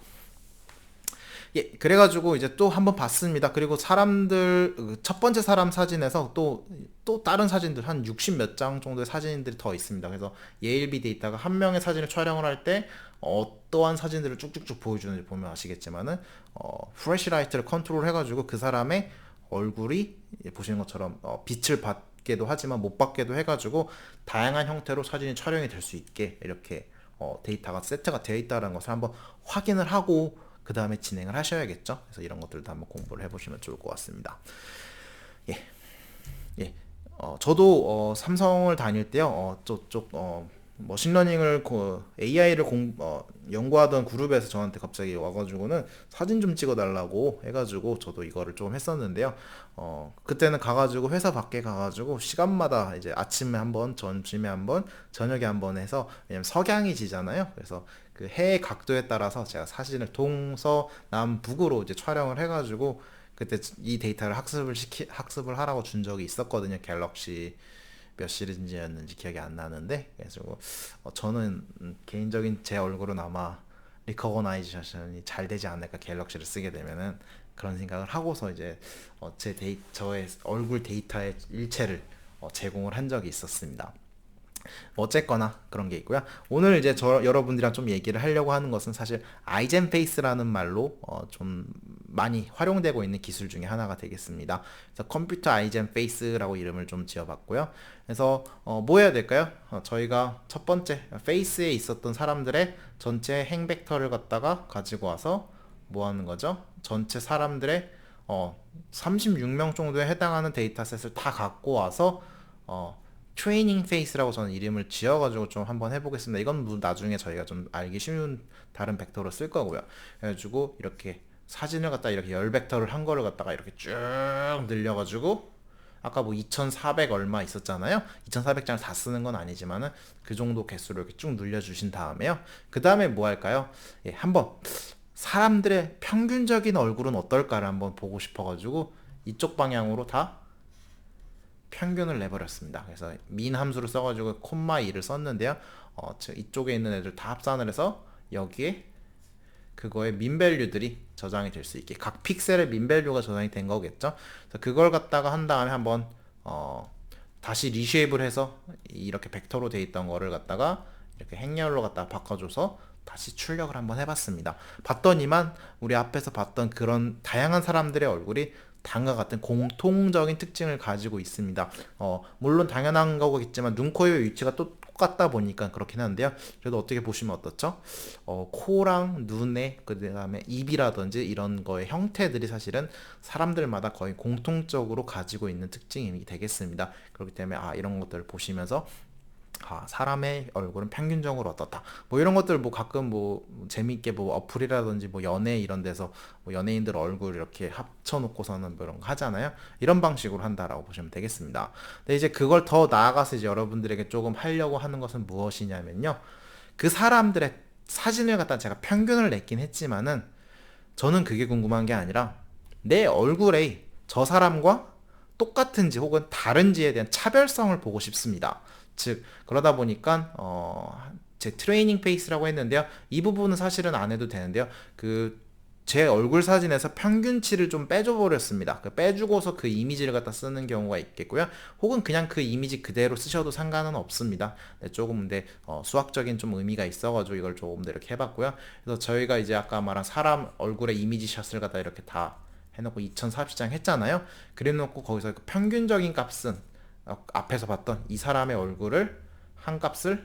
A: 예, 그래가지고 이제 또 한번 봤습니다. 그리고 첫 번째 사람 사진에서 또 다른 사진들 한 60 몇 장 정도의 사진들이 더 있습니다. 그래서 예일비 데이터가 한 명의 사진을 촬영을 할 때 어떠한 사진들을 쭉쭉쭉 보여주는지 보면 아시겠지만은 프레시라이트를 컨트롤 해가지고 그 사람의 얼굴이 보시는 것처럼 빛을 받게도 하지만 못 받게도 해가지고 다양한 형태로 사진이 촬영이 될 수 있게 이렇게 데이터가 세트가 되어 있다는 것을 한번 확인을 하고 그 다음에 진행을 하셔야겠죠. 그래서 이런 것들도 한번 공부를 해보시면 좋을 것 같습니다. 예, 예. 저도 삼성을 다닐 때요. 머신러닝을 AI를 연구하던 그룹에서 저한테 갑자기 와가지고는 사진 좀 찍어달라고 해가지고 저도 이거를 좀 했었는데요. 그때는 가가지고 회사 밖에 가가지고 시간마다 이제 아침에 한번, 점심에 한번, 저녁에 한번 해서 왜냐면 석양이 지잖아요. 그래서 그 해의 각도에 따라서 제가 사진을 동서남북으로 이제 촬영을 해가지고 그때 이 데이터를 학습을 하라고 준 적이 있었거든요. 갤럭시 몇 시리즈였는지 기억이 안 나는데 그래서 저는 개인적인 제 얼굴은 아마 리커거나이제이션이 잘 되지 않을까 갤럭시를 쓰게 되면은 그런 생각을 하고서 이제 저의 얼굴 데이터의 일체를 제공을 한 적이 있었습니다. 어쨌거나 그런 게 있고요. 오늘 이제 여러분들이랑 좀 얘기를 하려고 하는 것은 사실 아이젠페이스라는 말로 좀 많이 활용되고 있는 기술 중에 하나가 되겠습니다. 그래서 컴퓨터 아이젠페이스라고 이름을 좀 지어봤고요. 그래서 뭐 해야 될까요? 저희가 첫 번째 페이스에 있었던 사람들의 전체 행벡터를 갖다가 가지고 와서 뭐 하는 거죠? 전체 사람들의 36명 정도에 해당하는 데이터셋을 다 갖고 와서 트레이닝 페이스라고 저는 이름을 지어가지고 좀 한번 해보겠습니다. 이건 나중에 저희가 좀 알기 쉬운 다른 벡터로 쓸 거고요. 그래가지고 이렇게 사진을 갖다 이렇게 10벡터를 한 거를 갖다가 이렇게 쭉 늘려가지고 아까 뭐 2400 얼마 있었잖아요. 2400장을 다 쓰는 건 아니지만은 그 정도 개수로 이렇게 쭉 늘려주신 다음에요. 그 다음에 뭐 할까요? 예, 한번 사람들의 평균적인 얼굴은 어떨까를 한번 보고 싶어가지고 이쪽 방향으로 다 평균을 내버렸습니다. 그래서 민 함수를 써가지고 콤마 2를 썼는데요. 이쪽에 있는 애들 다 합산을 해서 여기에 그거의 민밸류들이 저장이 될 수 있게 각 픽셀의 민밸류가 저장이 된 거겠죠. 그래서 그걸 갖다가 한 다음에 한번 다시 리쉐입을 해서 이렇게 벡터로 돼 있던 거를 갖다가 이렇게 행렬로 갖다가 바꿔줘서 다시 출력을 한번 해봤습니다. 봤더니만 우리 앞에서 봤던 그런 다양한 사람들의 얼굴이 다음과 같은 공통적인 특징을 가지고 있습니다. 물론 당연한 거겠지만 눈, 코, 입의 위치가 또 똑같다 보니까 그렇긴 한데요. 그래도 어떻게 보시면 어떻죠? 코랑 눈에 그 다음에 입이라든지 이런 거의 형태들이 사실은 사람들마다 거의 공통적으로 가지고 있는 특징이 되겠습니다. 그렇기 때문에 이런 것들을 보시면서 사람의 얼굴은 평균적으로 어떻다. 뭐 이런 것들 뭐 가끔 뭐 재미있게 뭐 어플이라든지 뭐 연예 이런 데서 뭐 연예인들 얼굴 이렇게 합쳐놓고서는 뭐 이런 거 하잖아요. 이런 방식으로 한다라고 보시면 되겠습니다. 근데 이제 그걸 더 나아가서 이제 여러분들에게 조금 하려고 하는 것은 무엇이냐면요. 그 사람들의 사진을 갖다 제가 평균을 냈긴 했지만은 저는 그게 궁금한 게 아니라 내 얼굴에 저 사람과 똑같은지 혹은 다른지에 대한 차별성을 보고 싶습니다. 즉 그러다 보니까 제 트레이닝 페이스라고 했는데요. 이 부분은 사실은 안 해도 되는데요. 제 얼굴 사진에서 평균치를 좀 빼줘 버렸습니다. 빼주고서 그 이미지를 갖다 쓰는 경우가 있겠고요. 혹은 그냥 그 이미지 그대로 쓰셔도 상관은 없습니다. 네, 조금 근데 수학적인 좀 의미가 있어가지고 이걸 조금 더 이렇게 해봤고요. 그래서 저희가 이제 아까 말한 사람 얼굴의 이미지 샷을 갖다 이렇게 다 해놓고 2040장 했잖아요. 그래놓고 거기서 그 평균적인 값은 앞에서 봤던 이 사람의 얼굴을 한 값을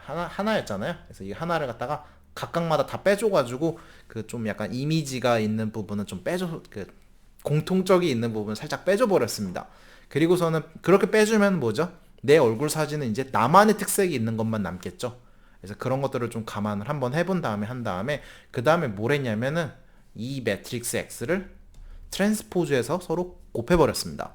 A: 하나였잖아요. 그래서 이 하나를 갖다가 각각마다 다 빼줘가지고 그 좀 약간 이미지가 있는 부분은 좀 공통적이 있는 부분을 살짝 빼줘 버렸습니다. 그리고서는 그렇게 빼주면 뭐죠? 내 얼굴 사진은 이제 나만의 특색이 있는 것만 남겠죠. 그래서 그런 것들을 좀 감안을 한번 해본 다음에 그 다음에 뭘 했냐면은 이 매트릭스 X를 트랜스포즈해서 서로 곱해버렸습니다.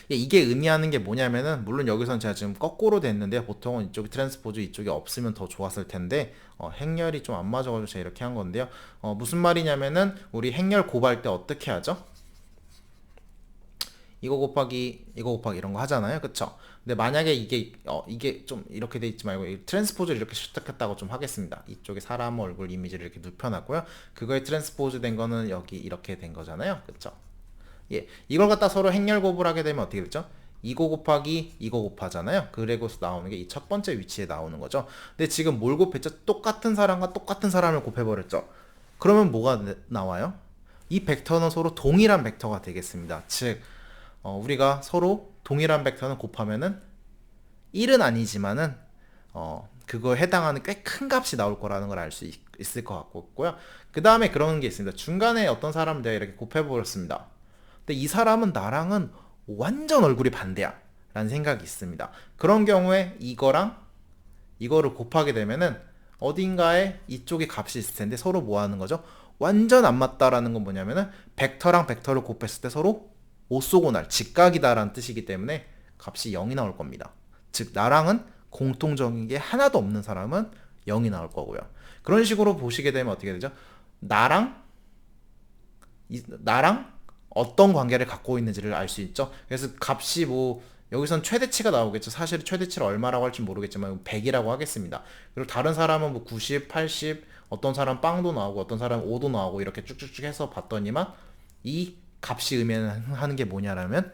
A: 이게 의미하는 게 뭐냐면은, 물론 여기선 제가 지금 거꾸로 됐는데요. 보통은 이쪽이 트랜스포즈, 이쪽이 없으면 더 좋았을 텐데 행렬이 좀 안 맞아가지고 제가 이렇게 한 건데요. 무슨 말이냐면은, 우리 행렬 곱할 때 어떻게 하죠? 이거 곱하기 이런 거 하잖아요, 그쵸? 근데 만약에 이게 좀 이렇게 돼 있지 말고 트랜스포즈를 이렇게 시작했다고 좀 하겠습니다. 이쪽에 사람 얼굴 이미지를 이렇게 눕혀놨고요. 그거에 트랜스포즈 된 거는 여기 이렇게 된 거잖아요, 그쵸? 예, 이걸 갖다 서로 행렬곱을 하게 되면 어떻게 되죠? 이거 곱하기 이거 곱하잖아요. 그리고 나오는 게 이 첫 번째 위치에 나오는 거죠. 근데 지금 뭘 곱했죠? 똑같은 사람과 똑같은 사람을 곱해버렸죠. 그러면 뭐가 나와요? 이 벡터는 서로 동일한 벡터가 되겠습니다. 즉 우리가 서로 동일한 벡터는 곱하면은 1은 아니지만은 그거에 해당하는 꽤 큰 값이 나올 거라는 걸 알 수 있을 것 같고요. 그 다음에 그런 게 있습니다. 중간에 어떤 사람을 내가 이렇게 곱해버렸습니다. 근데 이 사람은 나랑은 완전 얼굴이 반대야 라는 생각이 있습니다. 그런 경우에 이거랑 이거를 곱하게 되면은 어딘가에 이쪽에 값이 있을 텐데 서로 뭐 하는 거죠? 완전 안 맞다라는 건 뭐냐면은 벡터랑 벡터를 곱했을 때 서로 오쏘고날, 직각이다라는 뜻이기 때문에 값이 0이 나올 겁니다. 즉 나랑은 공통적인 게 하나도 없는 사람은 0이 나올 거고요. 그런 식으로 보시게 되면 어떻게 되죠? 나랑 어떤 관계를 갖고 있는지를 알 수 있죠. 그래서 값이 뭐 여기선 최대치가 나오겠죠. 사실 최대치를 얼마라고 할지 모르겠지만 100이라고 하겠습니다. 그리고 다른 사람은 뭐 90, 80, 어떤 사람 빵도 나오고 어떤 사람 5도 나오고 이렇게 쭉쭉쭉 해서 봤더니만 이 값이 의미하는 게 뭐냐라면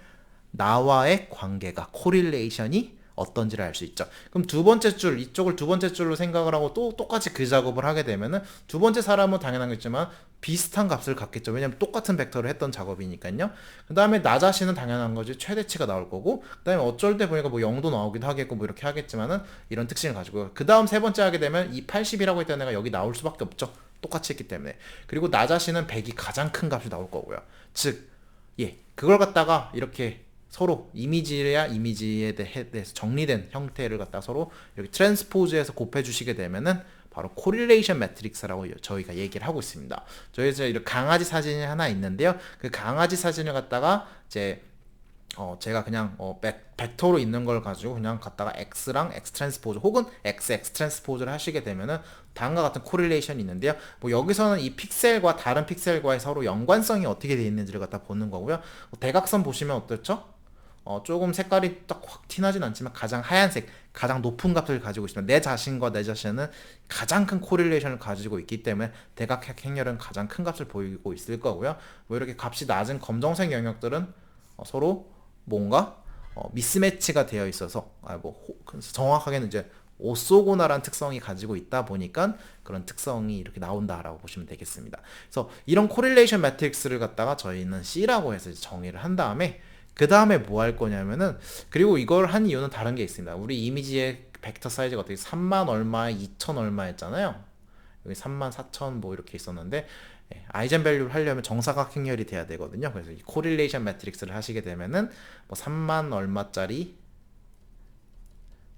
A: 나와의 관계가 코릴레이션이 어떤지를 알 수 있죠. 그럼 두 번째 줄, 이쪽을 두 번째 줄로 생각을 하고 또 똑같이 그 작업을 하게 되면은 두 번째 사람은 당연한 거지만 비슷한 값을 갖겠죠. 왜냐면 똑같은 벡터를 했던 작업이니까요. 그 다음에 나 자신은 당연한 거지. 최대치가 나올 거고, 그 다음에 어쩔 때 보니까 뭐 0도 나오기도 하겠고 뭐 이렇게 하겠지만은 이런 특징을 가지고, 그 다음 세 번째 하게 되면 이 80이라고 했던 애가 여기 나올 수밖에 없죠. 똑같이 했기 때문에. 그리고 나 자신은 100이 가장 큰 값이 나올 거고요. 즉, 그걸 갖다가 이렇게 서로 이미지야 이미지에 대해서 정리된 형태를 갖다 서로 이렇게 트랜스포즈해서 곱해 주시게 되면은 바로 코릴레이션 매트릭스라고 저희가 얘기를 하고 있습니다. 저희가 이렇게 강아지 사진이 하나 있는데요. 그 강아지 사진을 갖다가 이제 제가 그냥 벡터로 있는 걸 가지고 그냥 갖다가 X랑 X 트랜스포즈 혹은 XX 트랜스포즈를 하시게 되면은 다음과 같은 코릴레이션이 있는데요. 뭐 여기서는 이 픽셀과 다른 픽셀과의 서로 연관성이 어떻게 되어 있는지를 갖다 보는 거고요. 대각선 보시면 어떻죠? 조금 색깔이 딱 확 티나진 않지만 가장 하얀색, 가장 높은 값을 가지고 있습니다. 내 자신과 내 자신은 가장 큰 코릴레이션을 가지고 있기 때문에 대각 행렬은 가장 큰 값을 보이고 있을 거고요. 뭐 이렇게 값이 낮은 검정색 영역들은 서로 뭔가 미스매치가 되어 있어서 정확하게는 이제 오쏘고나란 특성이 가지고 있다 보니까 그런 특성이 이렇게 나온다라고 보시면 되겠습니다. 그래서 이런 코릴레이션 매트릭스를 갖다가 저희는 C라고 해서 정의를 한 다음에 그 다음에 뭐 할 거냐면은, 그리고 이걸 한 이유는 다른 게 있습니다. 우리 이미지의 벡터 사이즈가 어떻게 3만 얼마에 2천 얼마였잖아요. 여기 3만 4천 뭐 이렇게 있었는데 아이젠 밸류를 하려면 정사각 행렬이 돼야 되거든요. 그래서 이 코릴레이션 매트릭스를 하시게 되면은 뭐 3만 얼마짜리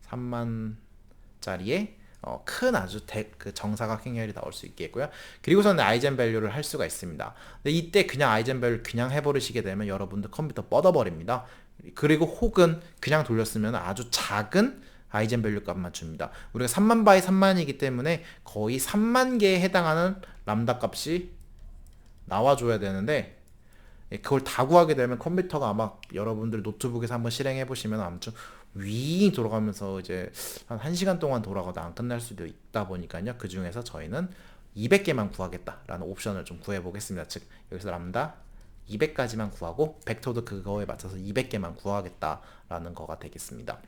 A: 3만짜리에 큰 아주 그 정사각 행렬이 나올 수 있겠고요. 그리고서는 아이젠 밸류를 할 수가 있습니다. 근데 이때 그냥 아이젠 밸류 그냥 해버리시게 되면 여러분들 컴퓨터 뻗어버립니다. 그리고 혹은 그냥 돌렸으면 아주 작은 아이젠 밸류 값만 줍니다. 우리가 3만 바이 3만이기 때문에 거의 3만 개에 해당하는 람다 값이 나와줘야 되는데, 그걸 다 구하게 되면 컴퓨터가 아마 여러분들 노트북에서 한번 실행해 보시면 아무튼 윙 돌아가면서 이제 한 1시간 동안 돌아가도 안 끝날 수도 있다 보니까요. 그 중에서 저희는 200개만 구하겠다라는 옵션을 좀 구해 보겠습니다. 즉 여기서 람다 200까지만 구하고 벡터도 그거에 맞춰서 200개만 구하겠다라는 거가 되겠습니다.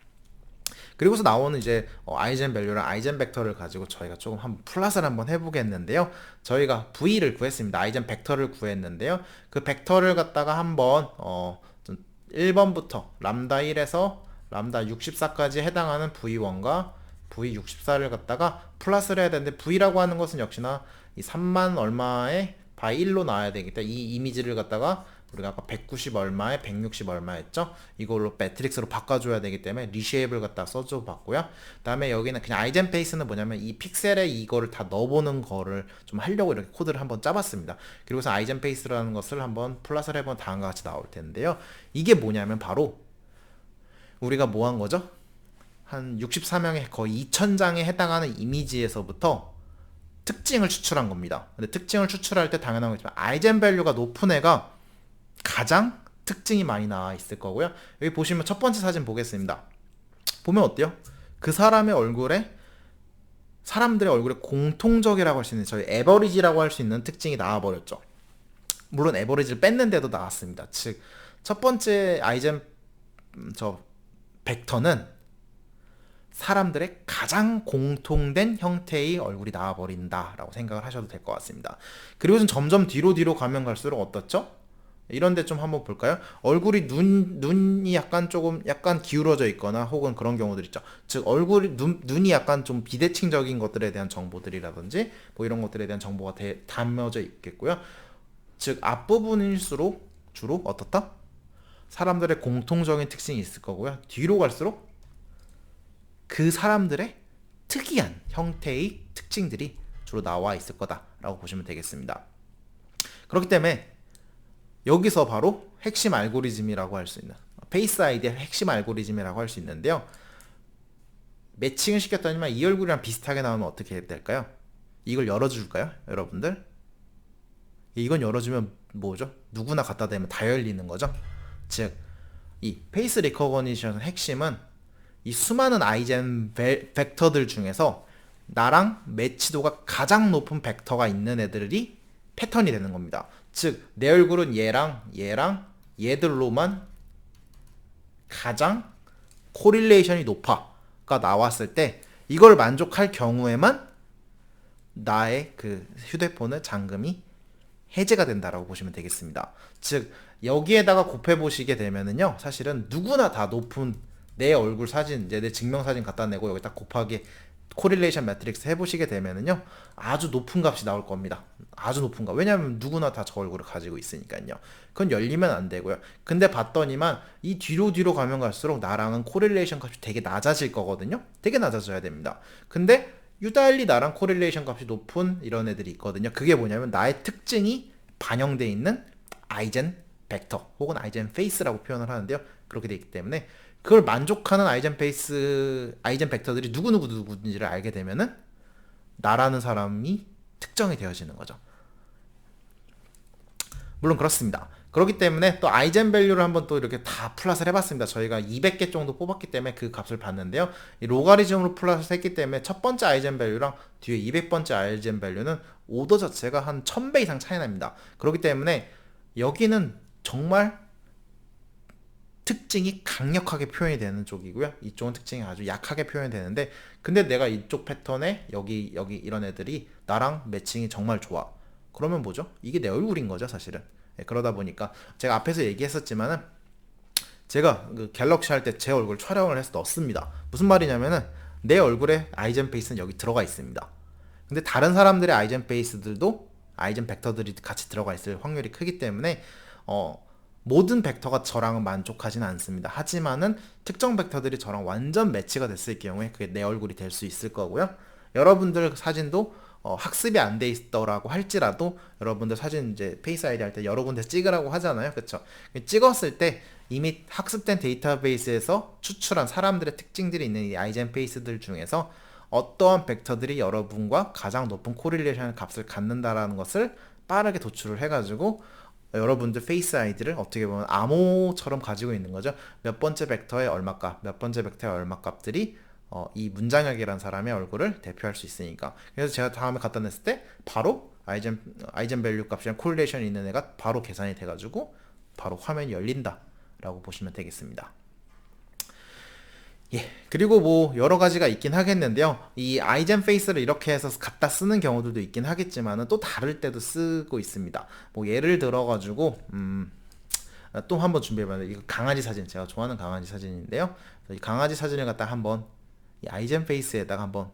A: 그리고서 나오는 이제 아이젠 밸류랑 아이젠 벡터를 가지고 저희가 조금 한번 플랫을 한번 해보겠는데요. 저희가 V를 구했습니다. 아이젠 벡터를 구했는데요. 그 벡터를 갖다가 한번 1번부터 람다 1에서 람다 64까지 해당하는 V1과 V64를 갖다가 플러스를 해야 되는데, V라고 하는 것은 역시나 이 3만 얼마에 바이 1로 나와야 되겠다. 이 이미지를 갖다가 우리가 아까 190 얼마에 160 얼마였죠? 이걸로 매트릭스로 바꿔줘야 되기 때문에 리쉐입을 갖다 써줘 봤고요. 그 다음에 여기는 그냥 아이젠페이스는 뭐냐면 이 픽셀에 이거를 다 넣어보는 거를 좀 하려고 이렇게 코드를 한번 짜봤습니다. 그리고서 아이젠페이스라는 것을 한번 플러스를 해보면 다음과 같이 나올 텐데요. 이게 뭐냐면 바로 우리가 뭐 한 거죠? 한 64명의 거의 2000장에 해당하는 이미지에서부터 특징을 추출한 겁니다. 근데 특징을 추출할 때 당연한 거지만 아이젠 밸류가 높은 애가 가장 특징이 많이 나와 있을 거고요. 여기 보시면 첫 번째 사진 보겠습니다. 보면 어때요? 그 사람의 얼굴에 사람들의 얼굴에 공통적이라고 할 수 있는 저희 에버리지라고 할 수 있는 특징이 나와버렸죠. 물론 에버리지를 뺐는데도 나왔습니다. 즉 첫 번째 아이젠 벡터는 사람들의 가장 공통된 형태의 얼굴이 나와버린다 라고 생각을 하셔도 될 것 같습니다. 그리고 점점 뒤로 가면 갈수록 어떻죠? 이런데 좀 한번 볼까요? 얼굴이 눈이 약간 기울어져 있거나 혹은 그런 경우들 있죠. 즉 눈이 약간 좀 비대칭적인 것들에 대한 정보들이라든지 뭐 이런 것들에 대한 정보가 담겨져 있겠고요. 즉 앞부분일수록 주로 어떻다? 사람들의 공통적인 특징이 있을 거고요. 뒤로 갈수록 그 사람들의 특이한 형태의 특징들이 주로 나와 있을 거다라고 보시면 되겠습니다. 그렇기 때문에 여기서 바로 핵심 알고리즘이라고 할 수 있는 페이스 아이디의 핵심 알고리즘이라고 할 수 있는데요. 매칭을 시켰더니만 이 얼굴이랑 비슷하게 나오면 어떻게 될까요? 이걸 열어줄까요? 여러분들? 이건 열어주면 뭐죠? 누구나 갖다 대면 다 열리는 거죠. 즉, 이 페이스 리커거니션의 핵심은 이 수많은 아이젠 벡터들 중에서 나랑 매치도가 가장 높은 벡터가 있는 애들이 패턴이 되는 겁니다. 즉, 내 얼굴은 얘랑 얘들로만 가장 코릴레이션이 높아가 나왔을 때 이걸 만족할 경우에만 나의 그 휴대폰의 잠금이 해제가 된다라고 보시면 되겠습니다. 즉 여기에다가 곱해 보시게 되면은요, 사실은 누구나 다 높은 내 얼굴 사진, 이제 내 증명사진 갖다 내고 여기다 곱하기 코릴레이션 매트릭스 해보시게 되면은요, 아주 높은 값이 나올 겁니다. 아주 높은 값. 왜냐하면 누구나 다 저 얼굴을 가지고 있으니까요. 그건 열리면 안 되고요. 근데 봤더니만 이 뒤로 가면 갈수록 나랑은 코릴레이션 값이 되게 낮아질 거거든요. 되게 낮아져야 됩니다. 근데 유달리 나랑 코릴레이션 값이 높은 이런 애들이 있거든요. 그게 뭐냐면 나의 특징이 반영되어 있는 아이젠 벡터 혹은 아이젠 페이스라고 표현을 하는데요. 그렇게 되기 때문에 그걸 만족하는 아이젠 벡터들이 누구인지를 알게 되면은 나라는 사람이 특정이 되어지는 거죠. 물론 그렇습니다. 그렇기 때문에 또 아이젠 밸류를 한번 또 이렇게 다 플러스를 해봤습니다. 저희가 200개 정도 뽑았기 때문에 그 값을 봤는데요. 이 로가리즘으로 플러스 했기 때문에 첫 번째 아이젠 밸류랑 뒤에 200번째 아이젠 밸류는 오더 자체가 한 1000배 이상 차이 납니다. 그렇기 때문에 여기는 정말 특징이 강력하게 표현이 되는 쪽이고요. 이쪽은 특징이 아주 약하게 표현이 되는데, 근데 내가 이쪽 패턴에 여기 이런 애들이 나랑 매칭이 정말 좋아. 그러면 뭐죠? 이게 내 얼굴인 거죠, 사실은. 그러다 보니까 제가 앞에서 얘기했었지만은 제가 그 갤럭시 할 때 제 얼굴 촬영을 해서 넣습니다. 무슨 말이냐면은 내 얼굴에 아이젠 페이스는 여기 들어가 있습니다. 근데 다른 사람들의 아이젠 페이스들도 아이젠 벡터들이 같이 들어가 있을 확률이 크기 때문에 모든 벡터가 저랑은 만족하지는 않습니다. 하지만은 특정 벡터들이 저랑 완전 매치가 됐을 경우에 그게 내 얼굴이 될 수 있을 거고요. 여러분들 사진도 학습이 안 돼 있더라고 할지라도 여러분들 사진 이제 페이스 아이디 할 때 여러 군데 찍으라고 하잖아요. 그쵸? 찍었을 때 이미 학습된 데이터베이스에서 추출한 사람들의 특징들이 있는 이 아이젠 페이스들 중에서 어떠한 벡터들이 여러분과 가장 높은 코릴레이션 값을 갖는다라는 것을 빠르게 도출을 해가지고 여러분들 페이스 아이디를 어떻게 보면 암호처럼 가지고 있는 거죠. 몇 번째 벡터의 얼마 값, 몇 번째 벡터의 얼마 값들이 이 문장혁이라는 사람의 얼굴을 대표할 수 있으니까. 그래서 제가 다음에 갖다 냈을 때 바로 아이젠 밸류 값이랑 콜레이션이 있는 애가 바로 계산이 돼가지고 바로 화면이 열린다 라고 보시면 되겠습니다. 예, 그리고 뭐 여러 가지가 있긴 하겠는데요. 이 아이젠 페이스를 이렇게 해서 갖다 쓰는 경우들도 있긴 하겠지만은 또 다를 때도 쓰고 있습니다. 뭐 예를 들어 가지고 또 한번 준비해봤는데, 이거 강아지 사진, 제가 좋아하는 강아지 사진인데요. 이 강아지 사진을 갖다 한번 이 아이젠 페이스에다가 한번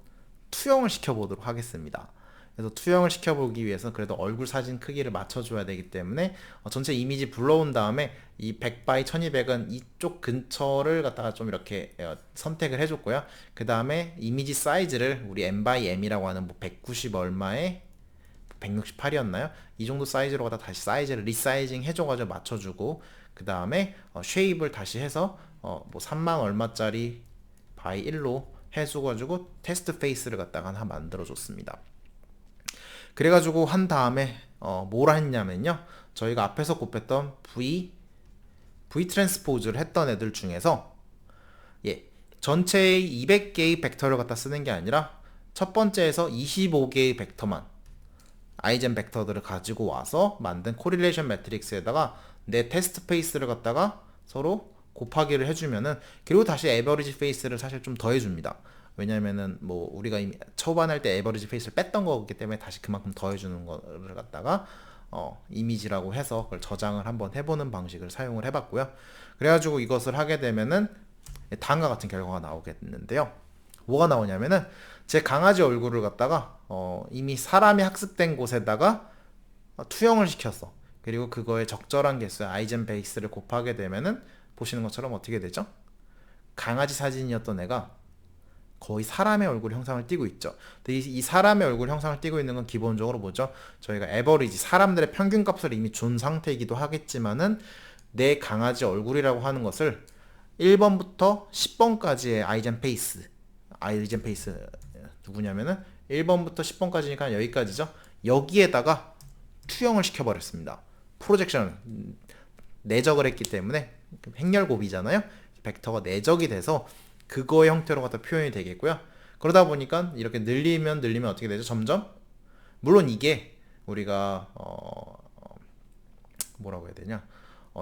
A: 투영을 시켜보도록 하겠습니다. 그래서 투영을 시켜보기 위해서 그래도 얼굴 사진 크기를 맞춰줘야 되기 때문에 전체 이미지 불러온 다음에 이 100 x 1200은 이쪽 근처를 갖다가 좀 이렇게 선택을 해줬고요. 그 다음에 이미지 사이즈를 우리 M x M이라고 하는 뭐 190 얼마에 168이었나요? 이 정도 사이즈로 갖다 다시 사이즈를 리사이징 해줘가지고 맞춰주고, 그 다음에 쉐입을 다시 해서 뭐 3만 얼마짜리 바이 1로 해줘가지고 테스트 페이스를 갖다가 하나 만들어줬습니다. 그래가지고 한 다음에 뭘 했냐면요, 저희가 앞에서 곱했던 V 트랜스포즈를 했던 애들 중에서 전체의 200개의 벡터를 갖다 쓰는 게 아니라 첫 번째에서 25개의 벡터만 아이젠 벡터들을 가지고 와서 만든 코릴레이션 매트릭스에다가 내 테스트 페이스를 갖다가 서로 곱하기를 해주면은, 그리고 다시 에버리지 페이스를 사실 좀 더해줍니다. 왜냐면은 뭐 우리가 이미 초반 할 때 에버리지 페이스를 뺐던 거기 때문에 다시 그만큼 더해주는 거를 갖다가 이미지라고 해서 그걸 저장을 한번 해보는 방식을 사용을 해봤고요. 그래가지고 이것을 하게 되면은 다음과 같은 결과가 나오겠는데요. 뭐가 나오냐면은 제 강아지 얼굴을 갖다가 이미 사람이 학습된 곳에다가 투영을 시켰어. 그리고 그거에 적절한 개수의 아이젠 베이스를 곱하게 되면은 보시는 것처럼 어떻게 되죠? 강아지 사진이었던 애가 거의 사람의 얼굴 형상을 띠고 있죠. 근데 이 사람의 얼굴 형상을 띠고 있는 건 기본적으로 뭐죠? 저희가 에버리지, 사람들의 평균 값을 이미 준 상태이기도 하겠지만은 내 강아지 얼굴이라고 하는 것을 1번부터 10번까지의 아이젠 페이스 누구냐면은 1번부터 10번까지니까 여기까지죠. 여기에다가 투영을 시켜버렸습니다. 프로젝션 내적을 했기 때문에 행렬곱이잖아요. 벡터가 내적이 돼서 그거의 형태로 갖다 표현이 되겠고요. 그러다 보니까 이렇게 늘리면 어떻게 되죠? 점점, 물론 이게 우리가 뭐라고 해야 되냐,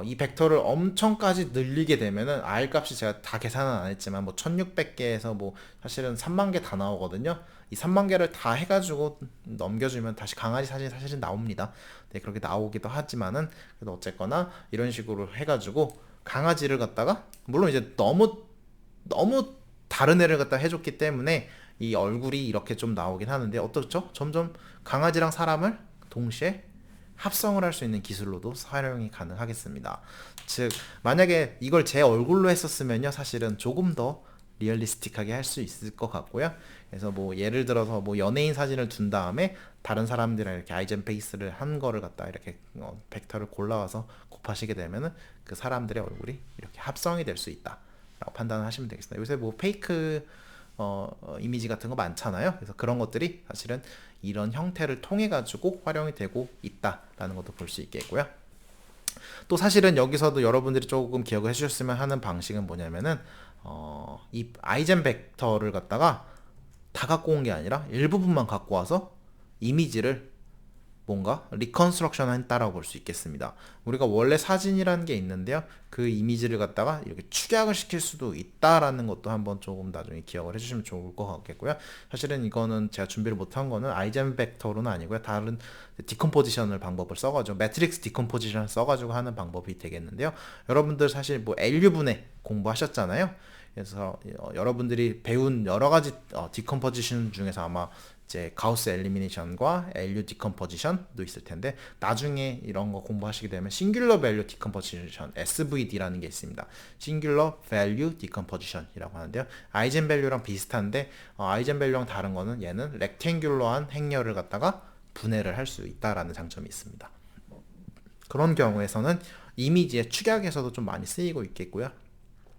A: 이 벡터를 엄청까지 늘리게 되면은 R 값이 제가 다 계산은 안 했지만 뭐 1600개에서 뭐 사실은 3만 개 다 나오거든요. 이 3만 개를 다 해가지고 넘겨주면 다시 강아지 사진이 사실은 나옵니다. 네, 그렇게 나오기도 하지만은 그래도 어쨌거나 이런 식으로 해가지고 강아지를 갖다가, 물론 이제 너무 다른 애를 갖다 해줬기 때문에 이 얼굴이 이렇게 좀 나오긴 하는데, 어떻죠? 점점 강아지랑 사람을 동시에 합성을 할 수 있는 기술로도 사용이 가능하겠습니다. 즉 만약에 이걸 제 얼굴로 했었으면요, 사실은 조금 더 리얼리스틱하게 할 수 있을 것 같고요. 그래서 뭐 예를 들어서 뭐 연예인 사진을 둔 다음에 다른 사람들이랑 이렇게 아이젠 페이스를 한 거를 갖다 이렇게 벡터를 골라와서 곱하시게 되면은 그 사람들의 얼굴이 이렇게 합성이 될 수 있다 라고 판단을 하시면 되겠습니다. 요새 뭐 페이크 이미지 같은 거 많잖아요. 그래서 그런 것들이 사실은 이런 형태를 통해 가지고 활용이 되고 있다라는 것도 볼 수 있겠고요. 또 사실은 여기서도 여러분들이 조금 기억을 해주셨으면 하는 방식은 뭐냐면은 이 아이젠 벡터를 갖다가 다 갖고 온 게 아니라 일부분만 갖고 와서 이미지를 뭔가 리컨스트럭션 했다라고 볼 수 있겠습니다. 우리가 원래 사진이라는 게 있는데요, 그 이미지를 갖다가 이렇게 축약을 시킬 수도 있다라는 것도 한번 조금 나중에 기억을 해주시면 좋을 것 같겠고요. 사실은 이거는 제가 준비를 못한 거는 아이젠 벡터로는 아니고요, 다른 디컴포지션을 방법을 써가지고 매트릭스 디컴포지션을 써가지고 하는 방법이 되겠는데요. 여러분들 사실 뭐 LU분해 공부하셨잖아요. 그래서 여러분들이 배운 여러 가지 디컴포지션 중에서 아마 이제 가우스 엘리미네이션과 LU 디컴포지션도 있을 텐데, 나중에 이런 거 공부하시게 되면 싱귤러 밸류 디컴포지션 SVD라는 게 있습니다. 싱귤러 밸류 디컴포지션이라고 하는데요, 아이젠 밸류랑 비슷한데 아이젠 밸류랑 다른 거는 얘는 렉탱귤러한 행렬을 갖다가 분해를 할 수 있다라는 장점이 있습니다. 그런 경우에서는 이미지의 축약에서도 좀 많이 쓰이고 있겠고요.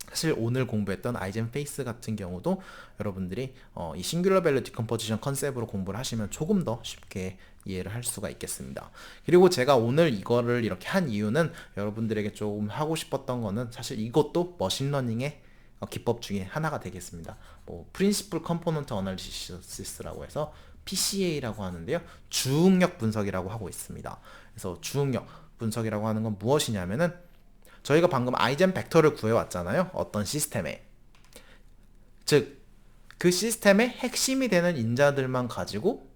A: 사실 오늘 공부했던 아이젠 페이스 같은 경우도 여러분들이 이 싱귤러 밸류 디컴포지션 컨셉으로 공부를 하시면 조금 더 쉽게 이해를 할 수가 있겠습니다. 그리고 제가 오늘 이거를 이렇게 한 이유는 여러분들에게 조금 하고 싶었던 거는, 사실 이것도 머신러닝의 기법 중에 하나가 되겠습니다. 뭐 프린시플 컴포넌트 어널리시스라고 해서 PCA라고 하는데요, 주응력 분석이라고 하고 있습니다. 그래서 주응력 분석이라고 하는 건 무엇이냐면은, 저희가 방금 아이젠 벡터를 구해왔잖아요, 어떤 시스템에. 즉 그 시스템의 핵심이 되는 인자들만 가지고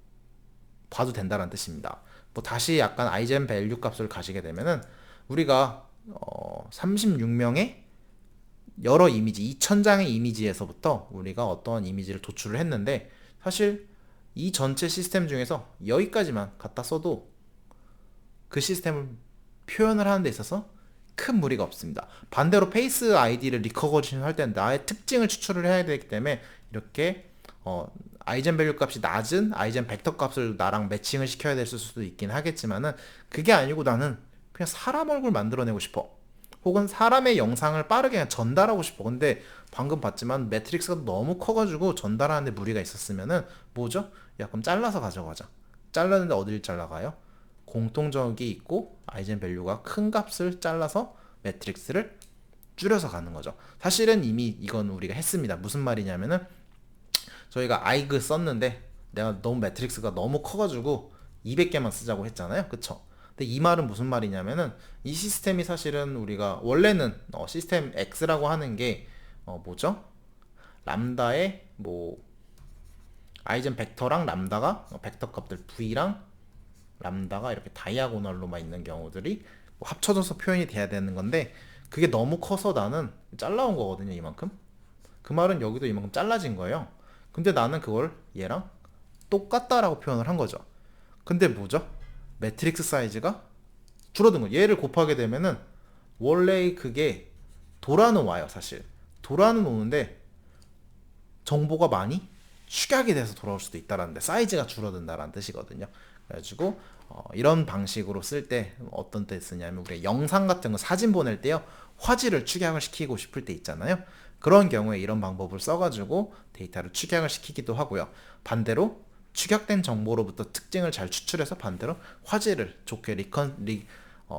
A: 봐도 된다는 뜻입니다. 뭐 다시 약간 아이젠 밸류 값을 가지게 되면은 우리가 36명의 여러 이미지, 2000장의 이미지에서부터 우리가 어떠한 이미지를 도출을 했는데, 사실 이 전체 시스템 중에서 여기까지만 갖다 써도 그 시스템을 표현을 하는 데 있어서 큰 무리가 없습니다. 반대로 페이스 아이디를 리커거션 할 때는 나의 특징을 추출을 해야 되기 때문에 이렇게 아이젠 밸류 값이 낮은 아이젠 벡터 값을 나랑 매칭을 시켜야 될 수도 있긴 하겠지만은 그게 아니고 나는 그냥 사람 얼굴 만들어내고 싶어. 혹은 사람의 영상을 빠르게 그냥 전달하고 싶어. 근데 방금 봤지만 매트릭스가 너무 커가지고 전달하는데 무리가 있었으면은 뭐죠? 야 그럼 잘라서 가져가자. 잘랐는데 어디를 잘라가요? 공통적이 있고 아이젠 밸류가 큰 값을 잘라서 매트릭스를 줄여서 가는 거죠. 사실은 이미 이건 우리가 했습니다. 무슨 말이냐면은 저희가 아이그 썼는데 내가 너무 매트릭스가 너무 커가지고 200개만 쓰자고 했잖아요. 그쵸? 근데 이 말은 무슨 말이냐면은 이 시스템이 사실은 우리가 원래는 시스템 X라고 하는 게 뭐죠? 람다의 뭐 아이젠 벡터랑 람다가 벡터 값들 V랑 람다가 이렇게 다이아고널로만 있는 경우들이 뭐 합쳐져서 표현이 돼야 되는 건데 그게 너무 커서 나는 잘라온 거거든요. 이만큼. 그 말은 여기도 이만큼 잘라진 거예요. 근데 나는 그걸 얘랑 똑같다라고 표현을 한 거죠. 근데 뭐죠? 매트릭스 사이즈가 줄어든 거예요. 얘를 곱하게 되면은 원래 그게 돌아는 와요. 사실 돌아는 오는데 정보가 많이 축약이 돼서 돌아올 수도 있다라는데 사이즈가 줄어든다라는 뜻이거든요. 그래가지고 이런 방식으로 쓸 때 어떤 때 쓰냐면 우리가 영상 같은 거 사진 보낼 때요 화질을 축약을 시키고 싶을 때 있잖아요. 그런 경우에 이런 방법을 써가지고 데이터를 축약을 시키기도 하고요. 반대로 축약된 정보로부터 특징을 잘 추출해서 반대로 화질을 좋게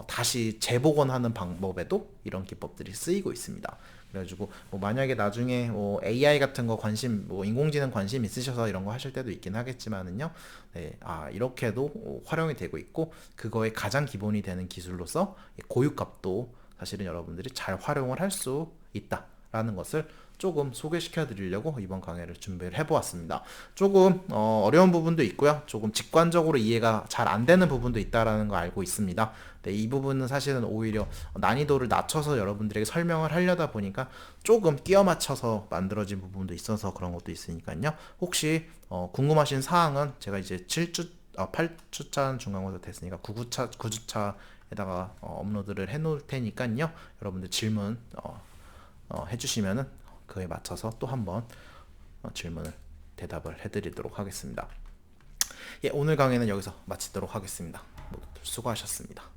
A: 다시 재복원하는 방법에도 이런 기법들이 쓰이고 있습니다. 그래가지고 뭐 만약에 나중에 뭐 AI 같은 거 관심, 뭐 인공지능 관심 있으셔서 이런 거 하실 때도 있긴 하겠지만은요, 네, 이렇게도 활용이 되고 있고 그거의 가장 기본이 되는 기술로서 고유값도 사실은 여러분들이 잘 활용을 할 수 있다라는 것을 조금 소개시켜 드리려고 이번 강의를 준비를 해보았습니다. 조금 어려운 부분도 있고요. 조금 직관적으로 이해가 잘 안 되는 부분도 있다라는 거 알고 있습니다. 네, 이 부분은 사실은 오히려 난이도를 낮춰서 여러분들에게 설명을 하려다 보니까 조금 끼워 맞춰서 만들어진 부분도 있어서 그런 것도 있으니까요. 혹시 궁금하신 사항은 제가 이제 8주차 중간고사 됐으니까 9주차에다가 업로드를 해 놓을 테니까요. 여러분들 질문 해주시면은 그에 맞춰서 또 한번 질문을 대답을 해드리도록 하겠습니다. 예, 오늘 강의는 여기서 마치도록 하겠습니다. 모두 수고하셨습니다.